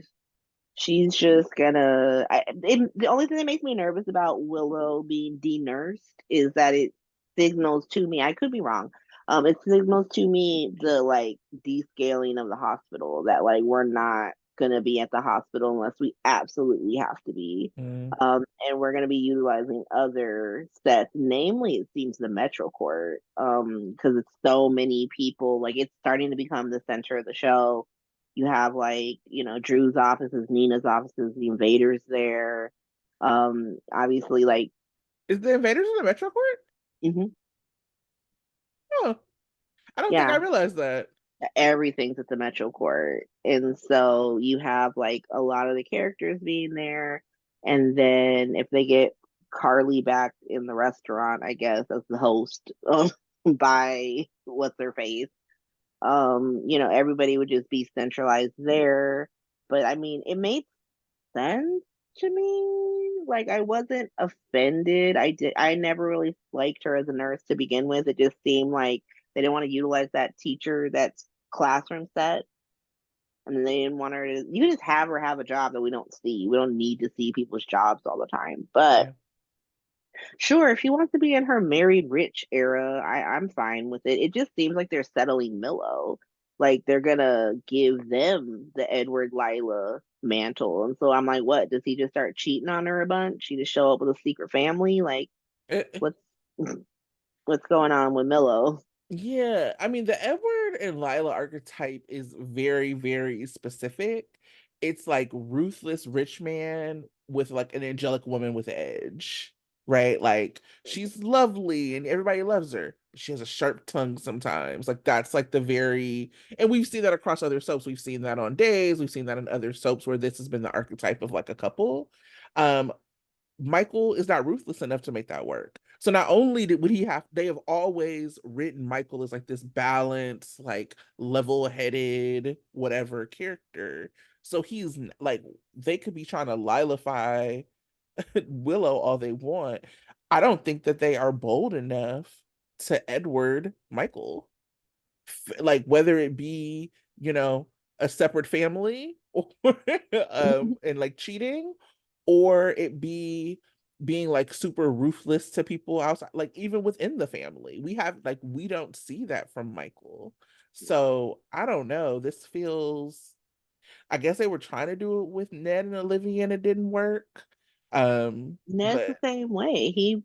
she's just gonna. The only thing that makes me nervous about Willow being de-nursed is that it signals to me. I could be wrong. It signals to me the like descaling of the hospital that like we're not gonna be at the hospital unless we absolutely have to be. Mm. And we're gonna be utilizing other sets, namely it seems the Metro Court, because it's so many people. Like it's starting to become the center of the show. You have like, Drew's offices, Nina's offices, the invaders there. Obviously, like, Is the invaders in the Metro Court? mhm, Oh, I don't think I yeah, realized that. everything's at the Metro Court. And so you have like a lot of the characters being there. And then if they get Carly back in the restaurant, I guess, as the host, by what's her face, everybody would just be centralized there. But I mean, it made sense to me. Like I wasn't offended. I never really liked her as a nurse to begin with. It just seemed like they didn't want to utilize that teacher, that classroom set. And then they didn't want her to you just have her have a job that we don't see. We don't need to see people's jobs all the time. But Yeah. sure, if she wants to be in her married rich era, I'm fine with it. It just seems like they're settling Millo. Like they're gonna give them the Edward Lila mantle. And so I'm like, what? Does he just start cheating on her a bunch? She just show up with a secret family? Like Eh, what's what's going on with Millo? Yeah, I mean the Edward and Lila archetype is very, very specific. It's like ruthless rich man with like an angelic woman with edge, right? Like she's lovely and everybody loves her. But she has a sharp tongue sometimes. Like that's like the very and we've seen that across other soaps. We've seen that on Days, we've seen that in other soaps where this has been the archetype of like a couple. Um, Michael is not ruthless enough to make that work. So not only would he have, they have always written Michael as like this balanced, like level-headed, whatever character. So he's like they could be trying to lilify Willow all they want. I don't think that they are bold enough to Edward Michael. Like whether it be, you know, a separate family or and like cheating, or it be being like super ruthless to people outside, like even within the family. We don't see that from Michael. So I don't know. This feels, I guess they were trying to do it with Ned and Olivia and it didn't work. Ned's the But same way. He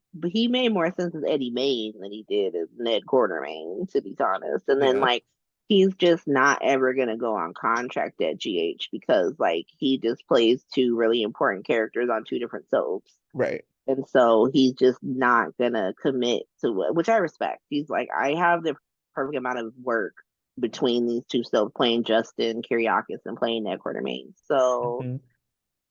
made more sense as Eddie Mays than he did as Ned Quartermain, to be honest. And then yeah, like he's just not ever gonna go on contract at GH because like he just plays two really important characters on two different soaps. right. And so he's just not gonna commit to it, which I respect. He's like, I have the perfect amount of work between these two soaps, playing Justin Kiriakis and playing Ned Quartermain. So Hmm.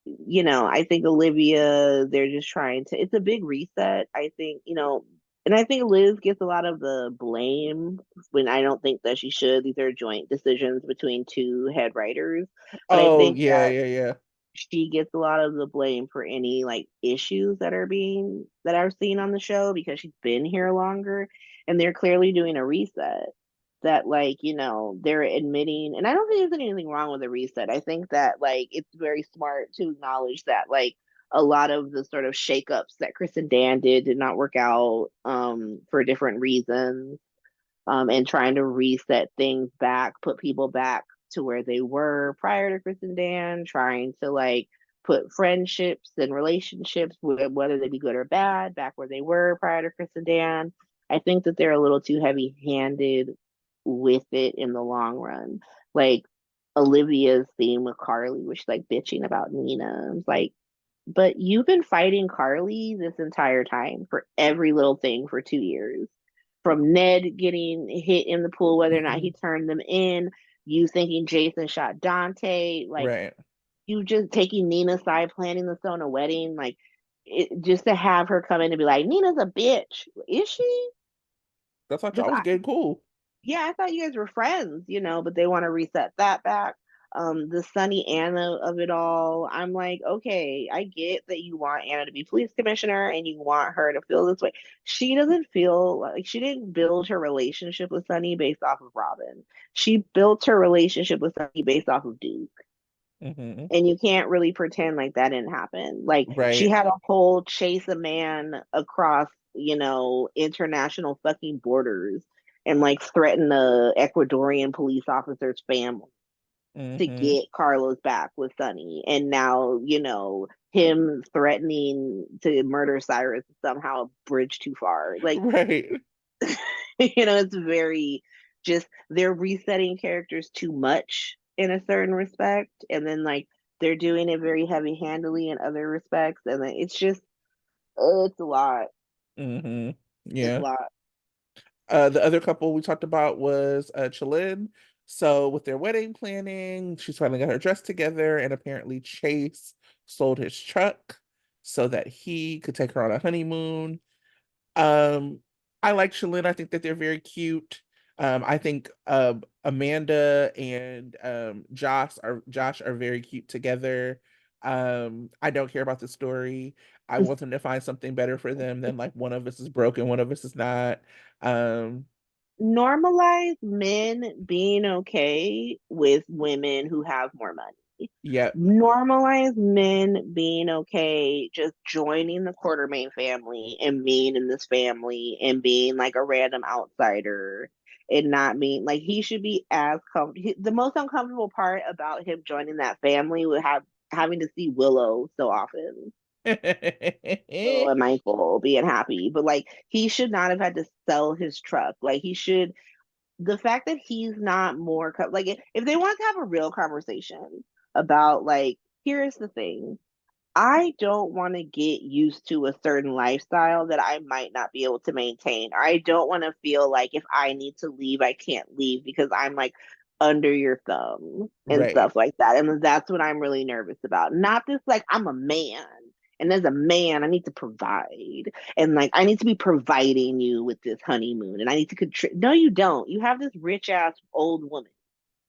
I think Olivia, they're just trying to, it's a big reset. I think, and I think Liz gets a lot of the blame when I don't think that she should. These are joint decisions between two head writers. But I Oh think yeah, that yeah, yeah. she gets a lot of the blame for any like issues that are seen on the show because she's been here longer and they're clearly doing a reset that like they're admitting, and I don't think there's anything wrong with a reset. I think that like it's very smart to acknowledge that like a lot of the sort of shakeups that Chris and Dan did not work out for different reasons, and trying to reset things back, put people back to where they were prior to Chris and Dan, trying to like put friendships and relationships, whether they be good or bad, back where they were prior to Chris and Dan. I think that they're a little too heavy handed with it in the long run. Like Olivia's theme with Carly, which is like bitching about Nina. It's like, but you've been fighting Carly this entire time for every little thing for 2 years. From Ned getting hit in the pool, whether or not he turned them in, you thinking Jason shot Dante, like Right. you just taking Nina's side, planning the Sona wedding, like just to have her come in and be like, Nina's a bitch. Is she? That's thought y'all Because was getting cool. yeah, I thought you guys were friends, but they want to reset that back. The Sunny Anna of it all. I'm like, okay, I get that you want Anna to be police commissioner and you want her to feel this way. She doesn't feel like she didn't build her relationship with Sunny based off of Robin. She built her relationship with Sunny based off of Duke. Hmm. And you can't really pretend like that didn't happen. Like she Right. had a whole chase a man across, international fucking borders and like threaten a Ecuadorian police officer's family to Hmm. get Carlos back with Sonny. And now, him threatening to murder Cyrus is somehow a bridge too far. Like, Right. it's very just they're resetting characters too much in a certain respect, and then like they're doing it very heavy handedly in other respects, and then it's just it's a lot. Hmm. It's a Yeah. lot. The other couple we talked about was Chalin. So with their wedding planning, she's finally got her dress together, and apparently Chase sold his truck so that he could take her on a honeymoon. Um, I like Shalyn. I think that they're very cute. I think Amanda and Josh are very cute together. I don't care about the story. I want them to find something better for them than like one of us is broken, one of us is not. Um, Normalize men being okay with women who have more money. yeah, Normalize men being okay just joining the Quartermain family and being in this family and being like a random outsider and not being like he should be as comfortable. The most uncomfortable part about him joining that family would have having to see Willow so often. Willow and Michael being happy, but like he should not have had to sell his truck. Like he should, the fact that he's not more like if they want to have a real conversation about like here's the thing, I don't want to get used to a certain lifestyle that I might not be able to maintain. Or I don't want to feel like if I need to leave I can't leave because I'm like under your thumb and right, stuff like that, and that's what I'm really nervous about. Not this like I'm a man, and as a man I need to provide, and like I need to be providing you with this honeymoon, and I need to contribute. No, you don't. You have this rich ass old woman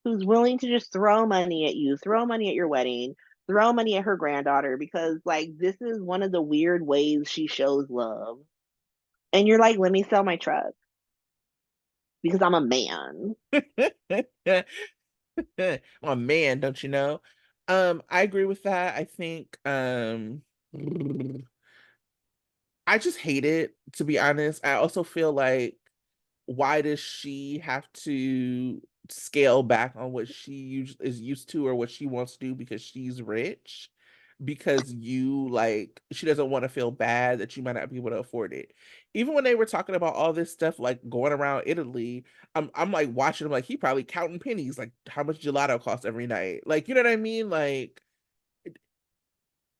who's willing to just throw money at you, throw money at your wedding, throw money at her granddaughter because like this is one of the weird ways she shows love. And you're like, let me sell my truck because I'm a man. Oh man, don't you know? I agree with that. I think I just hate it, to be honest. I also feel like, why does she have to scale back on what she is used to or what she wants to do because she's rich? Because you like, she doesn't want to feel bad that you might not be able to afford it. Even when they were talking about all this stuff like going around Italy, I'm like watching him like he probably counting pennies, like how much gelato costs every night. Like, you know what I mean? Like,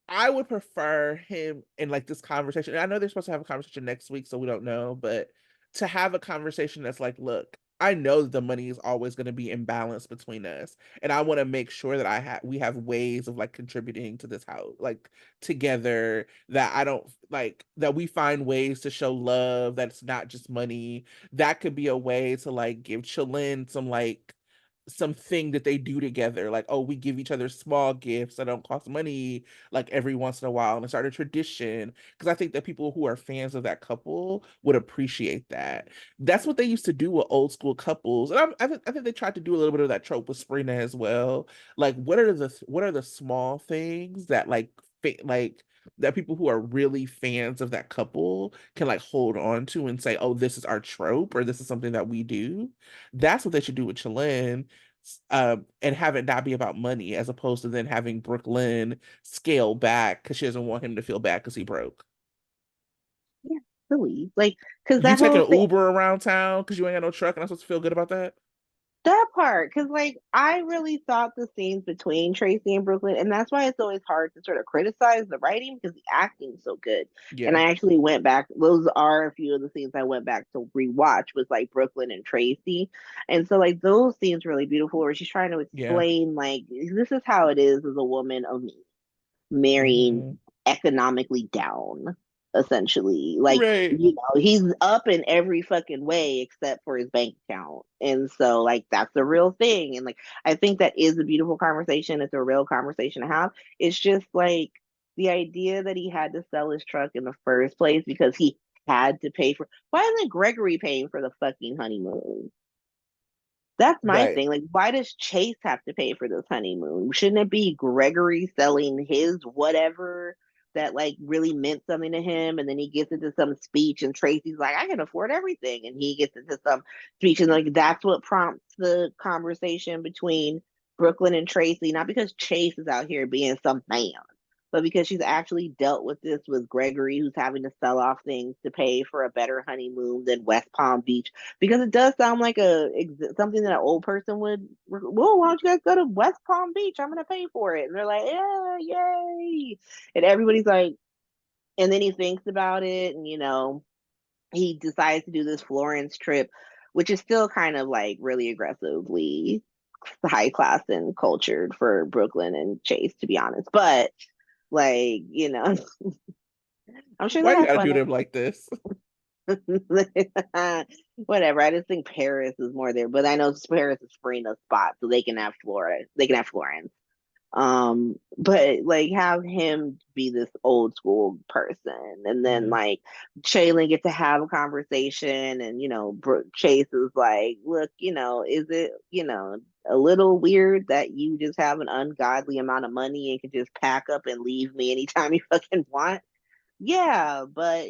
I would prefer him in like this conversation. I know they're supposed to have a conversation next week, so we don't know, but to have a conversation that's like, look, I know that the money is always going to be imbalanced between us, and I want to make sure that we have ways of like contributing to this house, like together. That I don't like that we find ways to show love. That's not just money. That could be a way to like give Chillin some like something that they do together, like, oh, we give each other small gifts that don't cost money like every once in a while, and start a tradition, because I think that people who are fans of that couple would appreciate that. That's what they used to do with old school couples, and I think they tried to do a little bit of that trope with Sprina as well. Like, what are the small things that like like that people who are really fans of that couple can like hold on to and say, oh, this is our trope or this is something that we do. That's what they should do with Chillin, and have it not be about money, as opposed to then having Brooklyn scale back because she doesn't want him to feel bad because he broke. Yeah, silly. Like, because You that taking whole an thing, Uber around town because you ain't got no truck and I'm supposed to feel good about that? that part, because like I really thought the scenes between Tracy and Brooklyn, and that's why it's always hard to sort of criticize the writing because the acting is so good. And Yeah, I actually went back; those are a few of the scenes I went back to rewatch was like Brooklyn and Tracy, and so like those scenes really beautiful where she's trying to yeah. explain like this is how it is as a woman of me marrying Hmm. economically down, essentially. Like, Right. he's up in every fucking way except for his bank account. And so, like, that's a real thing. And, like, I think that is a beautiful conversation. It's a real conversation to have. It's just like the idea that he had to sell his truck in the first place because he had to pay for. Why isn't Gregory paying for the fucking honeymoon? That's my Right. thing. Like, why does Chase have to pay for this honeymoon? Shouldn't it be Gregory selling his whatever that like really meant something to him? And then he gets into some speech, and Tracy's like, I can afford everything. And he gets into some speech, and like that's what prompts the conversation between Brooklyn and Tracy, not because Chase is out here being some man, but because she's actually dealt with this with Gregory, who's having to sell off things to pay for a better honeymoon than West Palm Beach, because it does sound like something that an old person would. Well, why don't you guys go to West Palm Beach? I'm gonna pay for it, and they're like, yeah, yay! And everybody's like, and then he thinks about it, and he decides to do this Florence trip, which is still kind of like really aggressively high class and cultured for Brooklyn and Chase, to be honest. But like, I'm sure Why they you have gotta do fun. them like this? Whatever. I just think Paris is more there, but I know Paris is spraying a spot, so they can have Florida. They can have Florence. But like have him be this old school person, and then Hmm. like Shaylin get to have a conversation, and Chase is like, look, is it a little weird that you just have an ungodly amount of money and can just pack up and leave me anytime you fucking want? Yeah, but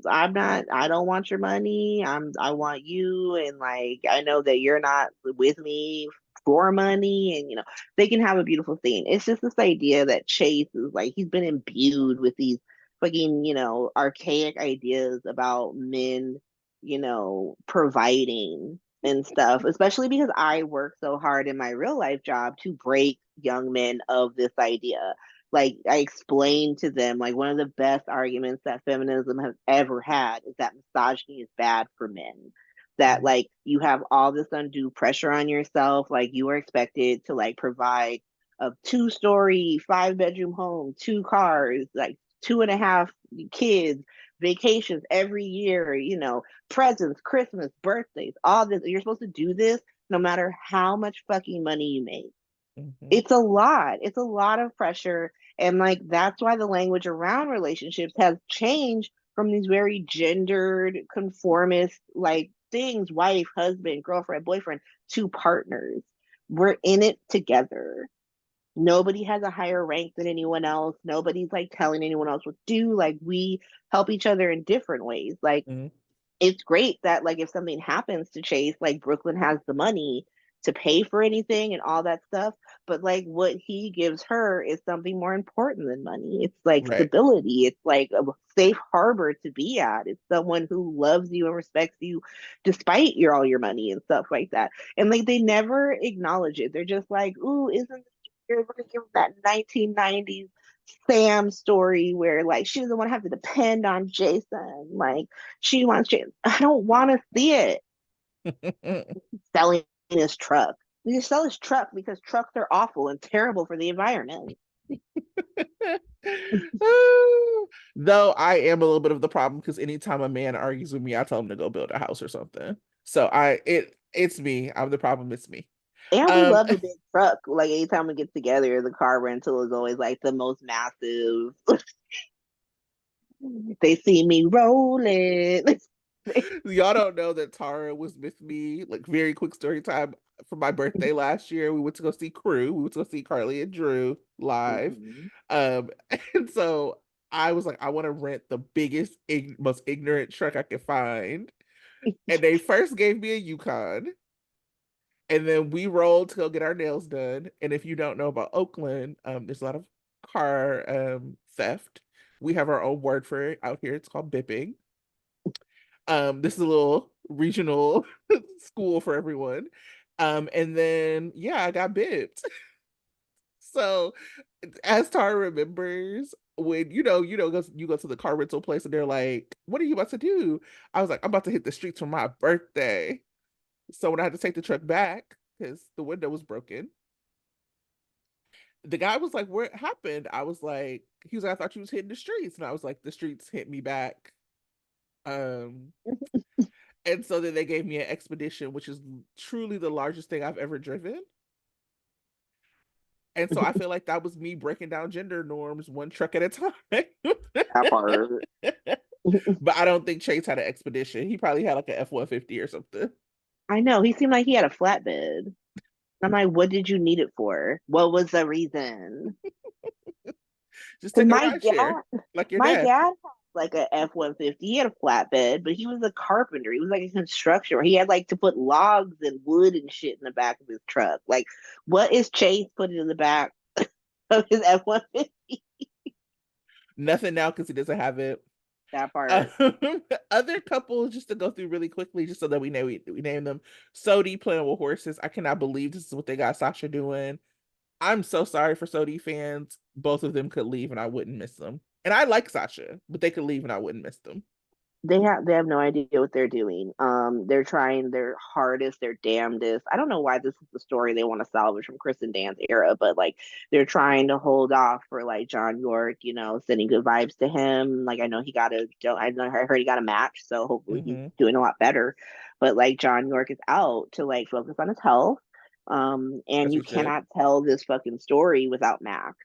I don't want your money. I want you, and like I know that you're not with me for money, and they can have a beautiful scene. It's just this idea that Chase is like he's been imbued with these fucking, archaic ideas about men, providing and stuff, especially because I work so hard in my real life job to break young men of this idea. Like I explained to them, like one of the best arguments that feminism has ever had is that misogyny is bad for men. That like you have all this undue pressure on yourself, like you are expected to like provide a 2-story, 5-bedroom home, 2 cars, like 2.5 kids, vacations every year, presents, Christmas, birthdays, all this. You're supposed to do this no matter how much fucking money you make. Hmm. It's a lot. It's a lot of pressure. And like that's why the language around relationships has changed from these very gendered, conformist like things, wife, husband, girlfriend, boyfriend, to partners. We're in it together. Nobody has a higher rank than anyone else. Nobody's like telling anyone else what to do. Like we help each other in different ways. Like Hmm. it's great that like if something happens to Chase, like Brooklyn has the money to pay for anything and all that stuff. But like what he gives her is something more important than money. It's like Right. stability. It's like a safe harbor to be at. It's someone who loves you and respects you despite your all your money and stuff like that. And like they never acknowledge it. They're just like, ooh, isn't this you're gonna give that 1990s Sam story where like she doesn't want to have to depend on Jason. Like she wants Jason. I don't want to see it. Selling his truck. We just sell his truck because trucks are awful and terrible for the environment. Though I am a little bit of the problem because anytime a man argues with me, I tell him to go build a house or something. So it's me. I'm the problem. It's me. And we Um, love a big truck. Like anytime we get together, the car rental is always like the most massive. They see me rolling. y'all don't know that Tara was with me. Like very quick story time for my birthday last year. We went to go see Crew. We went to go see Carly and Drew live. Mhm. Um, and so I was like, I want to rent the biggest, most ignorant truck I could find. And they first gave me a Yukon. And then we rolled to go get our nails done. And if you don't know about Oakland, there's a lot of car theft. We have our own word for it out here. It's called bipping. This is a little regional school for everyone. And then yeah, I got bipped. So as Tara remembers, when you go to the car rental place and they're like, "What are you about to do?" I was like, "I'm about to hit the streets for my birthday." So when I had to take the truck back because the window was broken, the guy was like, "What happened?" I was like, he was like, "I thought you was hitting the streets," and I was like, "The streets hit me back." Um, and so then they gave me an expedition, which is truly the largest thing I've ever driven. And so I feel like that was me breaking down gender norms one truck at a time. That part. But I don't think Chase had an expedition. He probably had like an F-150 or something. I know. He seemed like he had a flatbed. I'm like, what did you need it for? What was the reason? Just Because take a ride share like your my dad. dad had like a F-150. He had a flatbed, but he was a carpenter. He was like a construction. He had like to put logs and wood and shit in the back of his truck. Like, what is Chase putting in the back of his F-150? Nothing now because he doesn't have it. That part. Um, other couples, just to go through really quickly, just so that we name them. Sodi playing with horses. I cannot believe this is what they got Sasha doing. I'm so sorry for Sodi fans. Both of them could leave and I wouldn't miss them. And I like Sasha, but they could leave and I wouldn't miss them. They have no idea what they're doing. They're trying their hardest, their damnedest. I don't know why this is the story they want to salvage from Chris and Dan's era, but like they're trying to hold off for like John York, sending good vibes to him. Like I know he got a, I heard he got a match, so hopefully he's Hmm. doing a lot better. But like John York is out to like focus on his health. And As you we should. cannot tell this fucking story without Mac.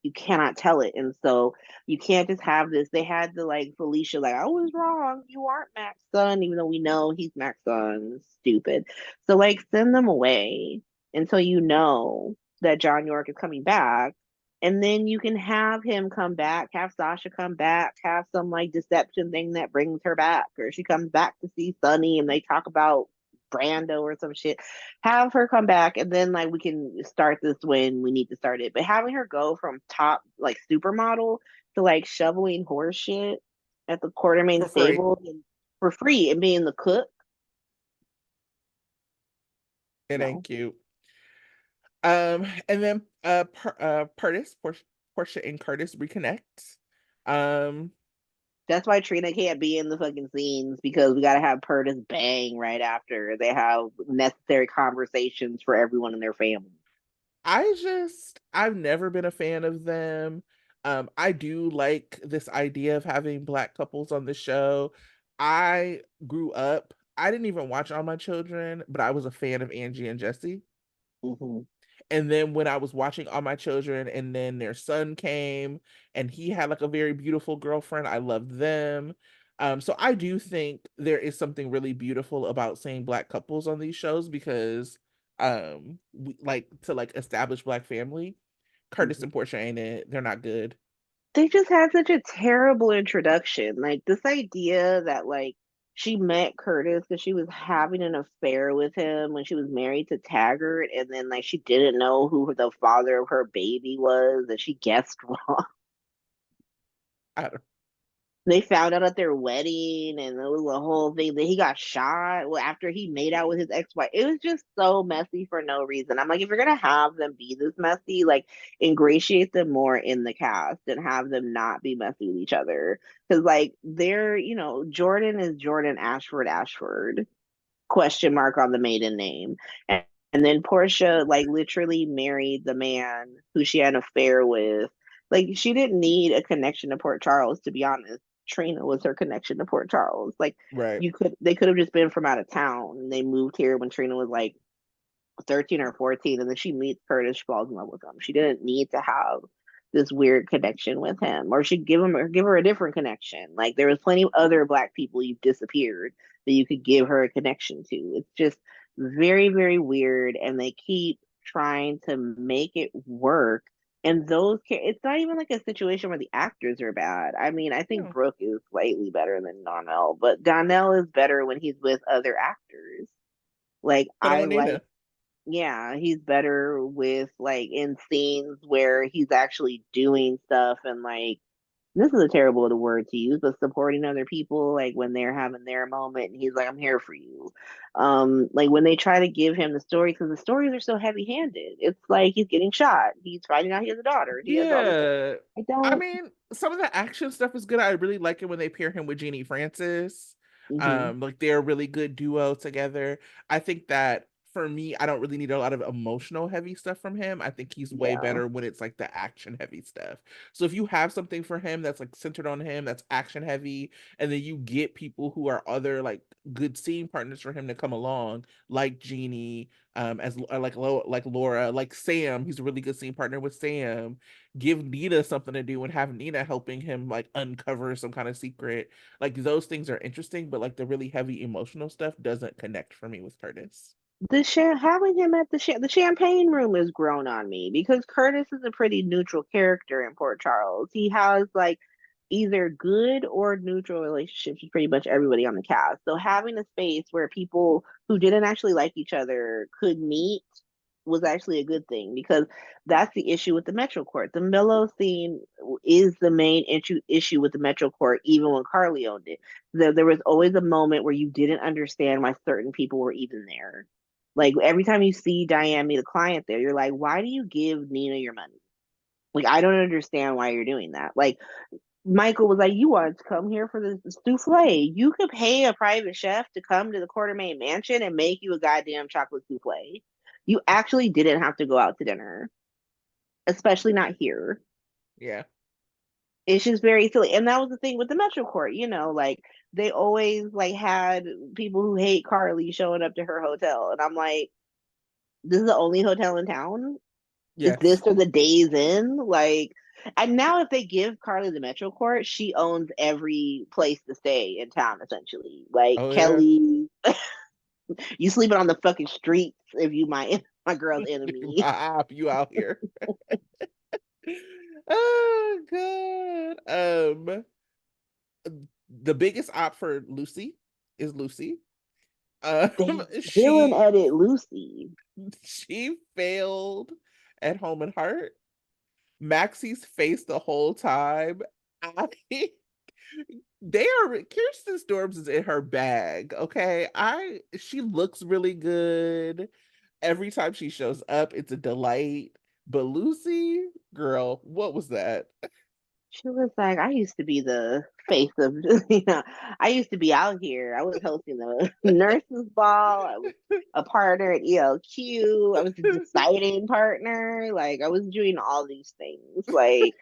You cannot tell it. And so you can't just have this. They had the like Felicia, like, I was wrong. You aren't Mac's son, even though we know he's Mac's son. Stupid. So like send them away until you know that John York is coming back. And then you can have him come back, have Sasha come back, have some like deception thing that brings her back, or she comes back to see Sonny and they talk about Brando or some shit. Have her come back and then like we can start this when we need to start it. But having her go from top like supermodel to like shoveling horse shit at the Quartermain For free. stable and for free and being the cook, It ain't no. cute. And then Portia and Curtis reconnect. Um, That's why Trina can't be in the fucking scenes because we gotta have Purtis bang right after they have necessary conversations for everyone in their family. I've never been a fan of them. I do like this idea of having black couples on the show. I grew up, I didn't even watch All My Children, but I was a fan of Angie and Jesse. Hmm. And then when I was watching All My Children, and then their son came, and he had like a very beautiful girlfriend. I loved them. So I do think there is something really beautiful about seeing black couples on these shows because like to like establish black family. Curtis Mhm. and Portia ain't it. They're not good. They just had such a terrible introduction. Like this idea that like she met Curtis because she was having an affair with him when she was married to Taggart, and then like she didn't know who the father of her baby was, and she guessed wrong. I don't, They found out at their wedding, and it was a whole thing that he got shot well, after he made out with his ex-wife. It was just so messy for no reason. I'm like, if you're gonna have them be this messy, like ingratiate them more in the cast and have them not be messy with each other. Because like they're, Jordan is Jordan Ashford, question mark on the maiden name. And then Portia like literally married the man who she had an affair with. Like she didn't need a connection to Port Charles, to be honest. Trina was her connection to Port Charles. Like right. they could have just been from out of town and they moved here when Trina was like 13 or 14, and then she meets Curtis, she falls in love with him. She didn't need to have this weird connection with him, or she'd give him or give her a different connection. Like there was plenty of other black people you've disappeared that you could give her a connection to. It's just very, very weird, and they keep trying to make it work. And it's not even like a situation where the actors are bad. I mean, I think No, Brooke is slightly better than Donnell, but Donnell is better when he's with other actors. Like what I about like Nina? yeah, he's better with like in scenes where he's actually doing stuff and like this is a terrible word to use, but supporting other people like when they're having their moment and he's like, I'm here for you. Like when they try to give him the story because the stories are so heavy handed. It's like he's getting shot, he's finding out he has a daughter, he has all this stuff. Yeah. I I don't mean, some of the action stuff is good. I really like it when they pair him with Jeannie Francis. hmm Like they're a really good duo together. I think that for me, I don't really need a lot of emotional heavy stuff from him. I think he's way yeah. better when it's like the action heavy stuff. So if you have something for him that's like centered on him, that's action heavy, and then you get people who are other like good scene partners for him to come along, like Jeannie, as like Laura, like Sam, he's a really good scene partner with Sam. Give Nina something to do and have Nina helping him like uncover some kind of secret. Like those things are interesting, but like the really heavy emotional stuff doesn't connect for me with Curtis. Having him at the champagne room has grown on me because Curtis is a pretty neutral character in Port Charles. He has like either good or neutral relationships with pretty much everybody on the cast. So having a space where people who didn't actually like each other could meet was actually a good thing because that's the issue with the Metro Court. The Mellow scene is the main issue with the Metro Court, even when Carly owned it. There was always a moment where you didn't understand why certain people were even there. Like every time you see Diane meet a client there, you're like, why do you give Nina your money? Like I don't understand why you're doing that. Like Michael was like, you wanted to come here for this souffle. You could pay a private chef to come to the Quartermain mansion and make you a goddamn chocolate souffle. You actually didn't have to go out to dinner, especially not here. Yeah. It's just very silly. And that was the thing with the Metro Court, like they always like had people who hate Carly showing up to her hotel. And I'm like, this is the only hotel in town? Is this Yes. for the days in? Like, and now if they give Carly the Metro Court, she owns every place to stay in town, essentially. Like Oh yeah. Kelly, you sleeping on the fucking streets if you my girl's enemy. You out here. Oh god. The biggest op for Lucy is Lucy. They villain She edit Lucy. she failed at Home and Heart. Maxie's face the whole time. I, they are Kirsten Storms is in her bag. Okay. She looks really good. Every time she shows up, it's a delight. But Lucy, girl, what was that? She was like, I used to be the face of I used to be out here. I was hosting the nurses ball. I was a partner at ELQ. I was a deciding partner. Like I was doing all these things. Like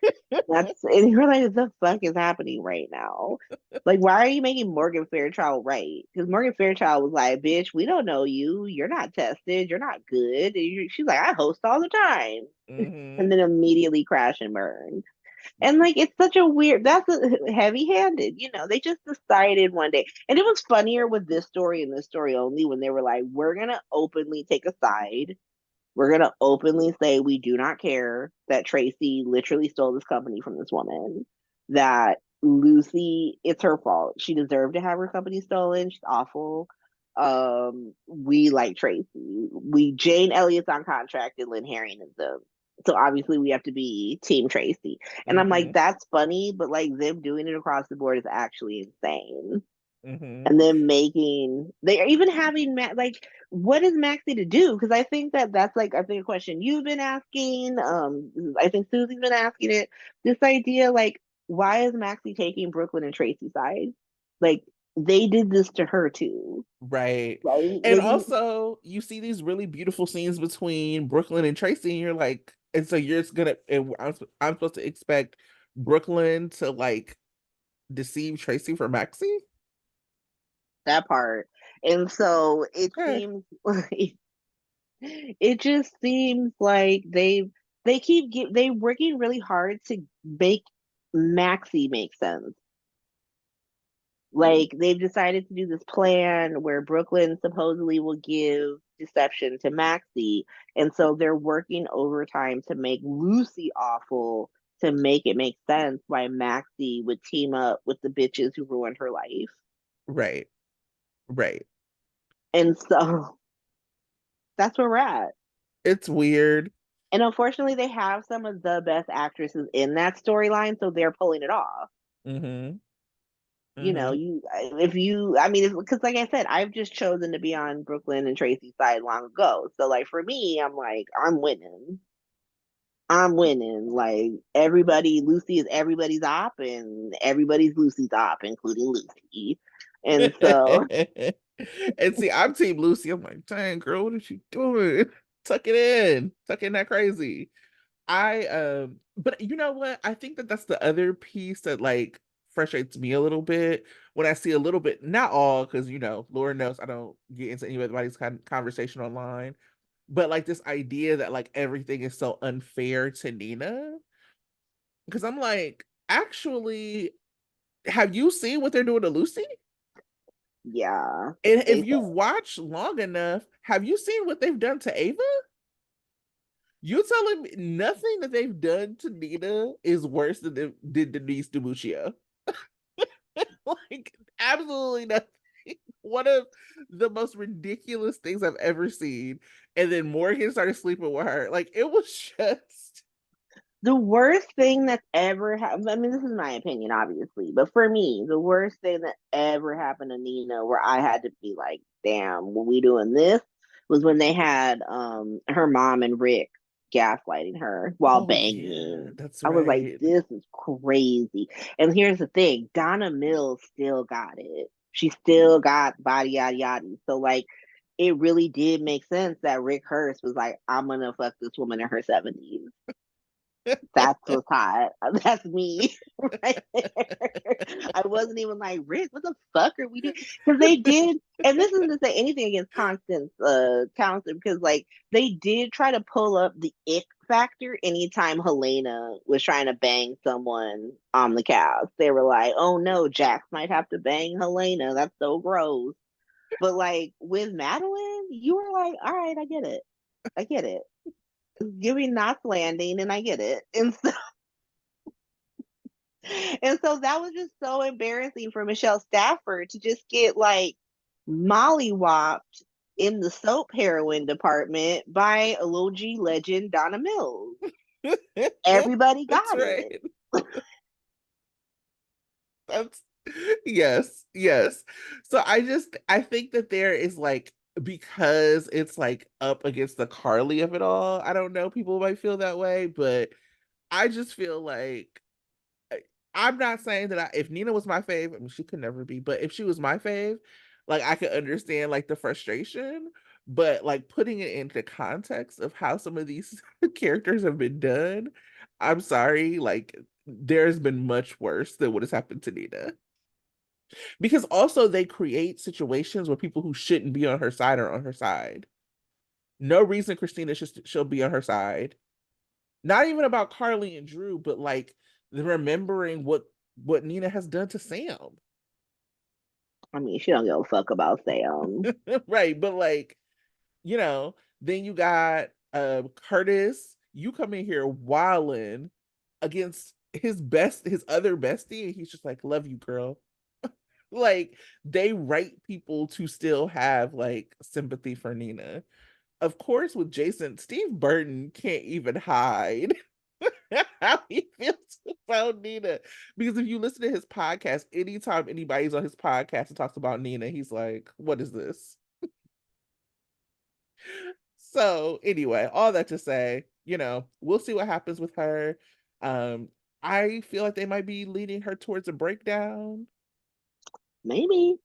that's and you're like, the fuck is happening right now? Like, why are you making Morgan Fairchild right? Because Morgan Fairchild was like, bitch, we don't know you. You're not tested. You're not good. She's like, I host all the time. And Hmm. then immediately crash and burn. And like it's such a weird that's heavy handed, they just decided one day. And it was funnier with this story and this story only when they were like, we're gonna openly take a side. We're gonna openly say we do not care that Tracy literally stole this company from this woman. That Lucy, it's her fault. She deserved to have her company stolen. She's awful. We like Tracy. We Jane Elliott's on contract and Lynn Herring is the so obviously we have to be Team Tracy. And I'm like, Hmm. that's funny, but like them doing it across the board is actually insane. Hmm. And then they're even having like what is Maxie to do? Because I think that's like I think a question you've been asking. I think Susie's been asking it. This idea like why is Maxie taking Brooklyn and Tracy's side? Like they did this to her too, Right. right? And They didn't. also, you see these really beautiful scenes between Brooklyn and Tracy, and you're like, and so you're just gonna, and I'm supposed to expect Brooklyn to like deceive Tracy for Maxie? That part. And so it Okay. seems like it just seems like they working really hard to make Maxie make sense. Like they've decided to do this plan where Brooklyn supposedly will give deception to Maxie, and so they're working overtime to make Lucy awful to make it make sense why Maxie would team up with the bitches who ruined her life. Right. Right. And so that's where we're at. It's weird. And unfortunately, they have some of the best actresses in that storyline, so they're pulling it off. Mm-hmm. You know, Mm-hmm. you if you, I mean, because like I said, I've just chosen to be on Brooklyn and Tracy's side long ago. So like for me, I'm like, I'm winning. I'm winning. Like everybody, Lucy is everybody's op, and everybody's Lucy's op, including Lucy. And so, And see, I'm Team Lucy. I'm like, dang, girl, what is she doing? Tuck it in. Tuck in that crazy. But you know what? I think that that's the other piece that like frustrates me a little bit when I see a little bit, not all, because Lord knows I don't get into anybody's conversation online, but like this idea that like everything is so unfair to Nina. Because I'm like, actually, have you seen what they're doing to Lucy? yeah, And if they you've watched long enough, have you seen what they've done to Ava? You telling me nothing that they've done to Nina is worse than they did Denise DiMuccia? Like, absolutely nothing. One of the most ridiculous things I've ever seen. And then Morgan started sleeping with her. Like, it was just. the worst thing that's ever happened. I mean, this is my opinion, obviously, but for me, the worst thing that ever happened to Nina, where I had to be like, "Damn, when we doing this," was when they had her mom and Rick gaslighting her while Oh, yeah, banging. that's I was like, right. "This is crazy." And here's the thing: Donna Mills still got it. She still got body yada yada. So like, it really did make sense that Rick Hurst was like, "I'm gonna fuck this woman in her 70s." That's what's hot. That's me right there. I wasn't even like, Rick, what the fuck are we doing? Because they did, and this isn't to say anything against Constance counselor, because like they did try to pull up the ick factor anytime Helena was trying to bang someone on the cast. They were like, oh no, Jax might have to bang Helena. That's so gross. But like with Madeline, you were like, all right, I get it. I get it. Giving Knots Landing, and I get it. And so that was just so embarrassing for Michelle Stafford to just get like mollywopped in the soap heroine department by a little G legend Donna Mills. Everybody That's got it. right. That's yes, yes. So I think that there is like because it's like up against the Carly of it all. I don't know, people might feel that way, but I just feel like I'm not saying that if Nina was my fave, I mean, she could never be, but if she was my fave, like I could understand like the frustration, but like putting it into context of how some of these characters have been done, I'm sorry, like there's been much worse than what has happened to Nina. Because also they create situations where people who shouldn't be on her side are on her side. No reason Christina should be on her side. Not even about Carly and Drew, but like the remembering what Nina has done to Sam. I mean, she don't give a fuck about Sam. Right, but like, you know, then you got Curtis, you come in here wilding against his other bestie, and he's just like, love you, girl. Like they write people to still have like sympathy for Nina. Of course, with Jason, Steve Burton can't even hide how he feels about Nina. Because if you listen to his podcast, anytime anybody's on his podcast and talks about Nina, he's like, what is this? So anyway, all that to say, we'll see what happens with her. Um, I feel like they might be leading her towards a breakdown. Maybe.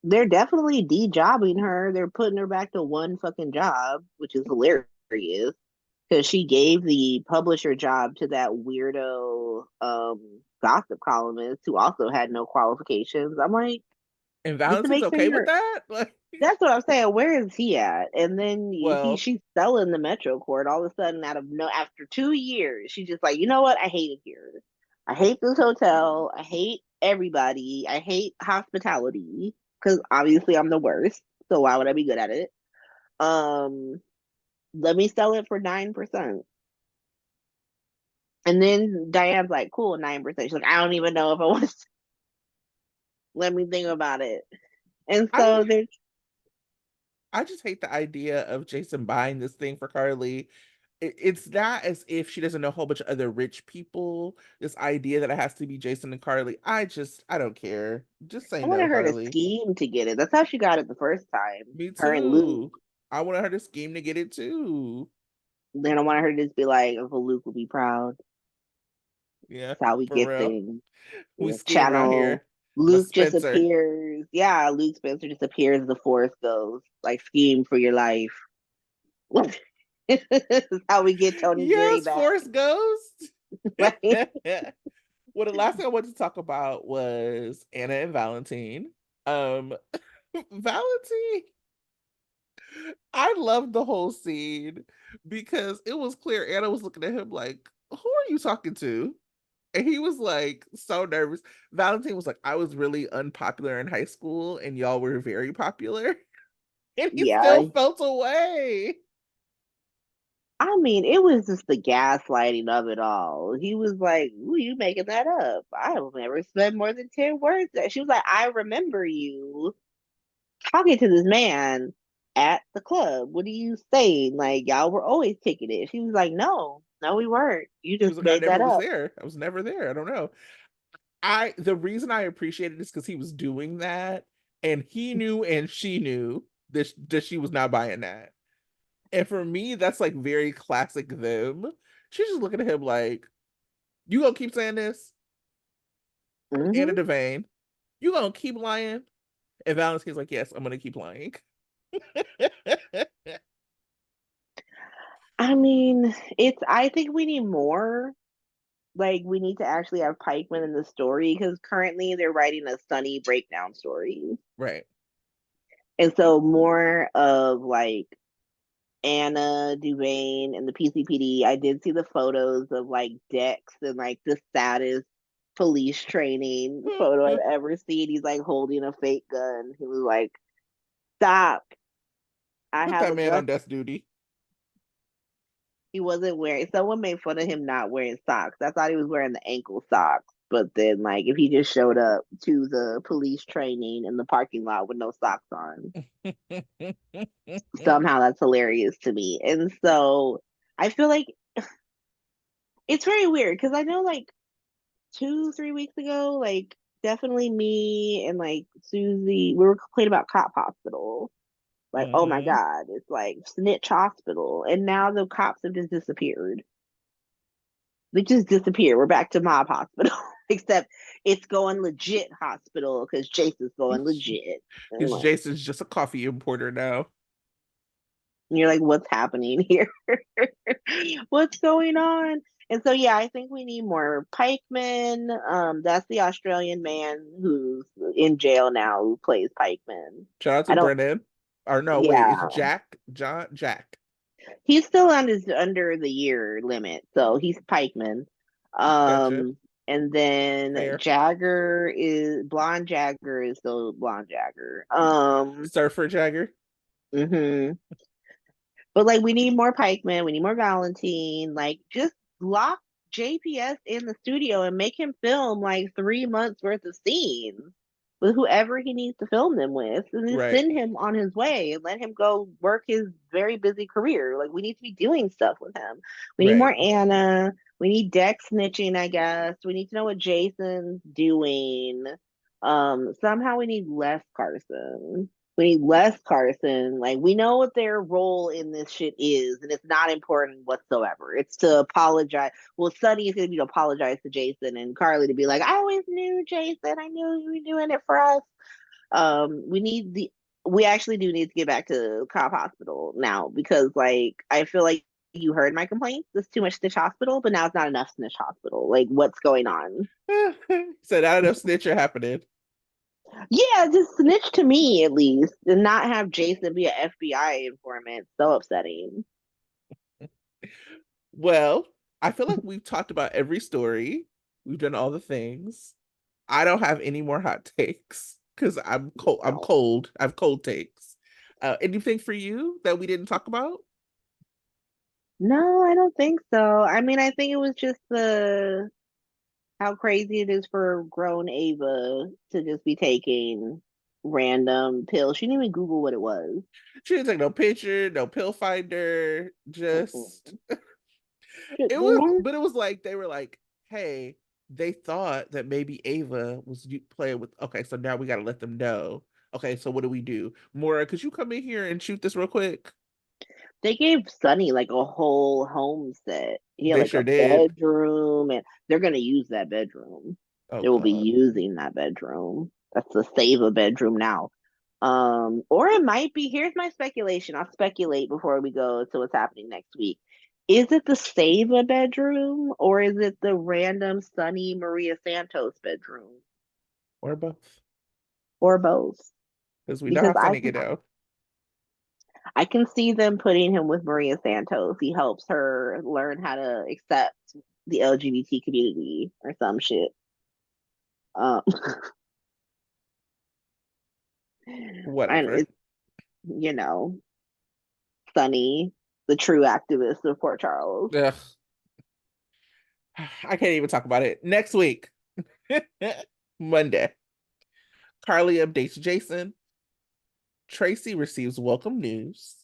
They're definitely de-jobbing her. They're putting her back to one fucking job, which is hilarious because she gave the publisher job to that weirdo gossip columnist who also had no qualifications. I'm like, And just to Valentine's make sure okay with you're. that? Like, That's what I'm saying. Where is he at? And then well, she's selling the Metro Court all of a sudden out of no after 2 years. She's just like, you know what? I hate it here. I hate this hotel. I hate everybody. I hate hospitality because obviously I'm the worst. So why would I be good at it? Um, Let me sell it for 9%. And then Diane's like, cool, 9%. She's like, I don't even know if I want to. Let me think about it. And I so there's I just hate the idea of Jason buying this thing for Carly. It's not as if she doesn't know a whole bunch of other rich people. This idea that it has to be Jason and Carly, I don't care. Just say I no, wanted her to Carly. scheme to get it. That's how she got it the first time. Me Her and Luke. too. I wanted her to scheme to get it too. Then I wanted her to just be like, Uncle Luke will be proud. Yeah, That's how we for get real. things. We Yeah, scheme around channel. here. I'm a Luke just Spencer. appears. Yeah, Luke Spencer just appears. The force goes like scheme for your life. This is how we get Tony Jerry Yes, back. Force Ghost. Right? Well, the last thing I wanted to talk about was Anna and Valentine. Um, Valentine, I loved the whole scene because it was clear Anna was looking at him like, who are you talking to? And he was like so nervous. Valentine was like, I was really unpopular in high school and y'all were very popular. And he still Yeah. felt away. I mean, it was just the gaslighting of it all. He was like, "Ooh, you making that up? I will never spend more than 10 words." She was like, "I remember you talking to this man at the club. What are you saying? Like y'all were always kicking it." She was like, "No, no, we weren't. You He just was like, I made never that was up." there. I was never there. I don't know. The reason I appreciated this because he was doing that and he knew and she knew that she was not buying that. And for me, that's like very classic them. She's just looking at him like, you gonna keep saying this? Anna Hmm. Devane, you gonna keep lying? And Valentine's like, yes, I'm gonna keep lying. I mean, it's. I think we need more. Like, we need to actually have Pikeman in the story because currently they're writing a Sunny breakdown story, Right. and so more of like Anna Devane and the PCPD. I did see the photos of like Dex and like the saddest police training photo I've ever seen. He's like holding a fake gun. He was like, "Stop! I Put have that a man gun." on desk duty. He wasn't wearing. Someone made fun of him not wearing socks. I thought he was wearing the ankle socks. But then, like, if he just showed up to the police training in the parking lot with no socks on, somehow that's hilarious to me. And so I feel like it's very weird because I know, like, 2, 3 weeks ago, like definitely me and like Susie, we were complaining about Cop Hospital. Like, oh my Hmm. God, it's like Snitch Hospital. And now the cops have just disappeared. They just disappeared. We're back to Mob Hospital. Except it's going legit hospital because Jason's going legit. And Because like, Jason's just a coffee importer now. you're like, what's happening here? What's going on? And so yeah, I think we need more pikemen. That's the Australian man who's in jail now who plays pikemen. Shout out to I don't Brennan. Or no, wait, it's yeah. Jack. Jack. He's still on his under the year limit, so he's pikeman. Gotcha. And then Fair. Jagger is blonde Jagger is still blonde Jagger. Surfer Jagger. Mhm. But like we need more pikemen, we need more Valentine. Like just lock JPS in the studio and make him film like 3 months worth of scenes with whoever he needs to film them with, and then Right. send him on his way and let him go work his very busy career. Like we need to be doing stuff with him. We need Right. more Anna. We need Dex snitching, I guess. We need to know what Jason's doing. Somehow we need less Carson. We need less Carson. Like we know what their role in this shit is, and it's not important whatsoever. It's to apologize. Well, Sonny is gonna be to apologize to Jason, and Carly to be like, "I always knew, Jason. I knew you were doing it for us." We need the. We actually do need to get back to Cop Hospital now because, like, I feel like you heard my complaints. There's too much Snitch Hospital, but now it's not enough Snitch Hospital. Like, what's going on? So not enough snitcher happening. Yeah, just snitch to me at least, and not have Jason be an FBI informant. So upsetting. Well, I feel like we've talked about every story. We've done all the things. I don't have any more hot takes because I'm cold. I'm No, cold. I have cold takes. Anything for you that we didn't talk about? no, I don't think so. I mean, I think it was just the how crazy it is for grown Ava to just be taking random pills. She didn't even Google what it was. She didn't take no picture, no pill finder. Just Mm-mm. Just it was, Google. but it was like they were like, "Hey, they thought that maybe Ava was playing with." Okay, so now we got to let them know. Okay, so what do we do? Maura, could you come in here and shoot this real quick? They gave Sonny like a whole home set. He had They like sure a did. bedroom, and they're gonna use that bedroom. Oh They will be God. using that bedroom. That's the save a bedroom now. Or it might be. Here's my speculation. I'll speculate before we go to what's happening next week. Is it the save a bedroom, or is it the random Sunny Maria Santos bedroom, Or both. or both? Because we know Because how funny get out. I can see them putting him with Maria Santos. He helps her learn how to accept the LGBT community or some shit. Um, and Whatever. it's you know Sunny, the true activist of Port Charles. Ugh. I can't even talk about it. Next week, Monday, Carly updates Jason. Tracy receives welcome news.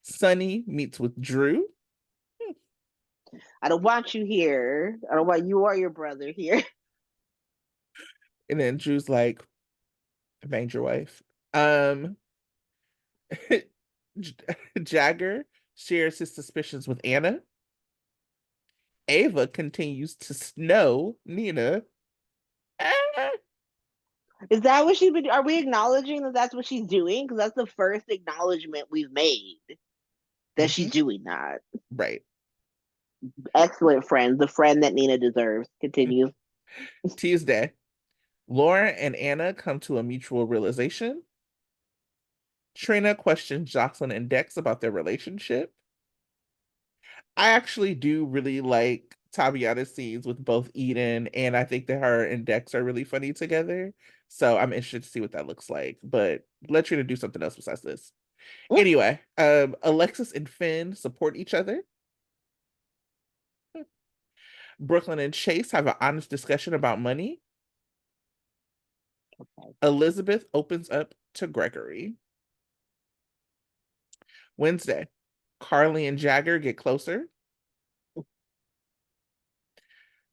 Sunny meets with Drew. I don't want you here. I don't want you or your brother here. And then Drew's like, banged your wife. Um, Jagger shares his suspicions with Anna. Ava continues to snow Nina. Ah, Is that what she's been? Are we acknowledging that that's what she's doing? Because that's the first acknowledgement we've made that she's mhm, doing that. right. Excellent friend, the friend that Nina deserves. Continue. Tuesday, Laura and Anna come to a mutual realization. Trina questions Jocelyn and Dex about their relationship. I actually do really like Tabiana's scenes with both Eden, and I think that her and Dex are really funny together. So I'm interested to see what that looks like. But let Trina do something else besides this. Anyway, Alexis and Finn support each other. Brooklyn and Chase have an honest discussion about money. Elizabeth opens up to Gregory. Wednesday, Carly and Jagger get closer.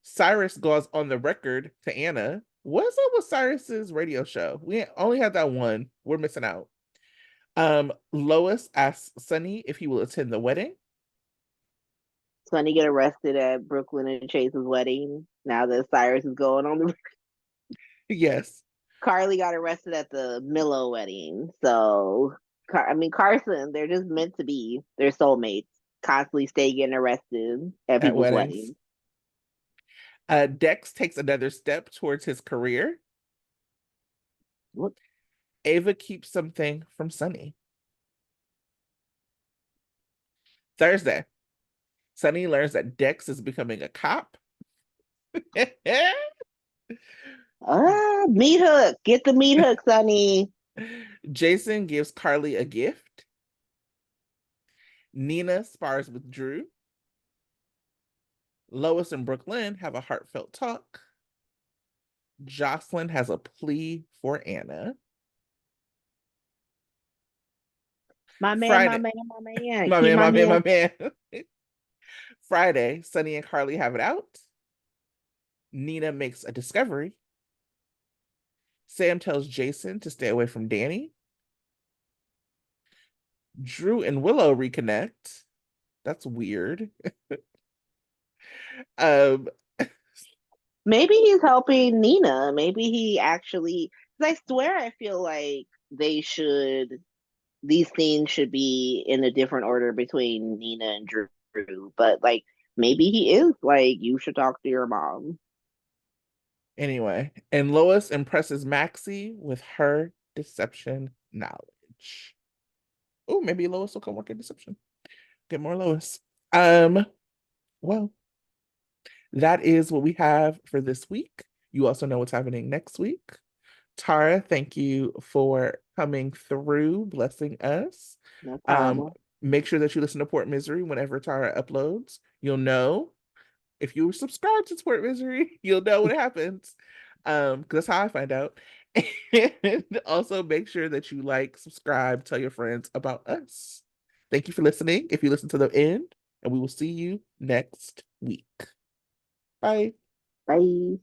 Cyrus goes on the record to Anna. What's up with Cyrus's radio show? We only had that one. We're missing out. Lois asks Sunny if he will attend the wedding. Sonny get arrested at Brooklyn and Chase's wedding. Now that Cyrus is going on the Yes, Carly got arrested at the Milo wedding. So I mean Carson, they're just meant to be. They're soulmates. Constantly stay getting arrested at at people's weddings. weddings. Dex takes another step towards his career. What? Ava keeps something from Sonny. Thursday, Sonny learns that Dex is becoming a cop. Meat hook. Get the meat hook, Sonny. Jason gives Carly a gift. Nina spars with Drew. Lois and Brooklyn have a heartfelt talk. Jocelyn has a plea for Anna. My man, my Friday, man, my man. my Keep man, my my man, man. my man. Friday, Sonny and Carly have it out. Nina makes a discovery. Sam tells Jason to stay away from Danny. Drew and Willow reconnect. That's weird. Um, Maybe he's helping Nina. Maybe he actually. Cause I swear, I feel like they should. These scenes should be in a different order between Nina and Drew. But like, maybe he is like, you should talk to your mom. anyway, and Lois impresses Maxie with her deception knowledge. Oh, maybe Lois will come work at deception. Get more Lois. Um, well, that is what we have for this week. You also know what's happening next week. Tara, thank you for coming through, blessing us. No Um, problem. make sure that you listen to Port Misery whenever Tara uploads. You'll know if you subscribe to Port Misery, you'll know what happens. Because that's how I find out. And also make sure that you like, subscribe, tell your friends about us. Thank you for listening. If you listen to the end, and we will see you next week. Bye. Bye.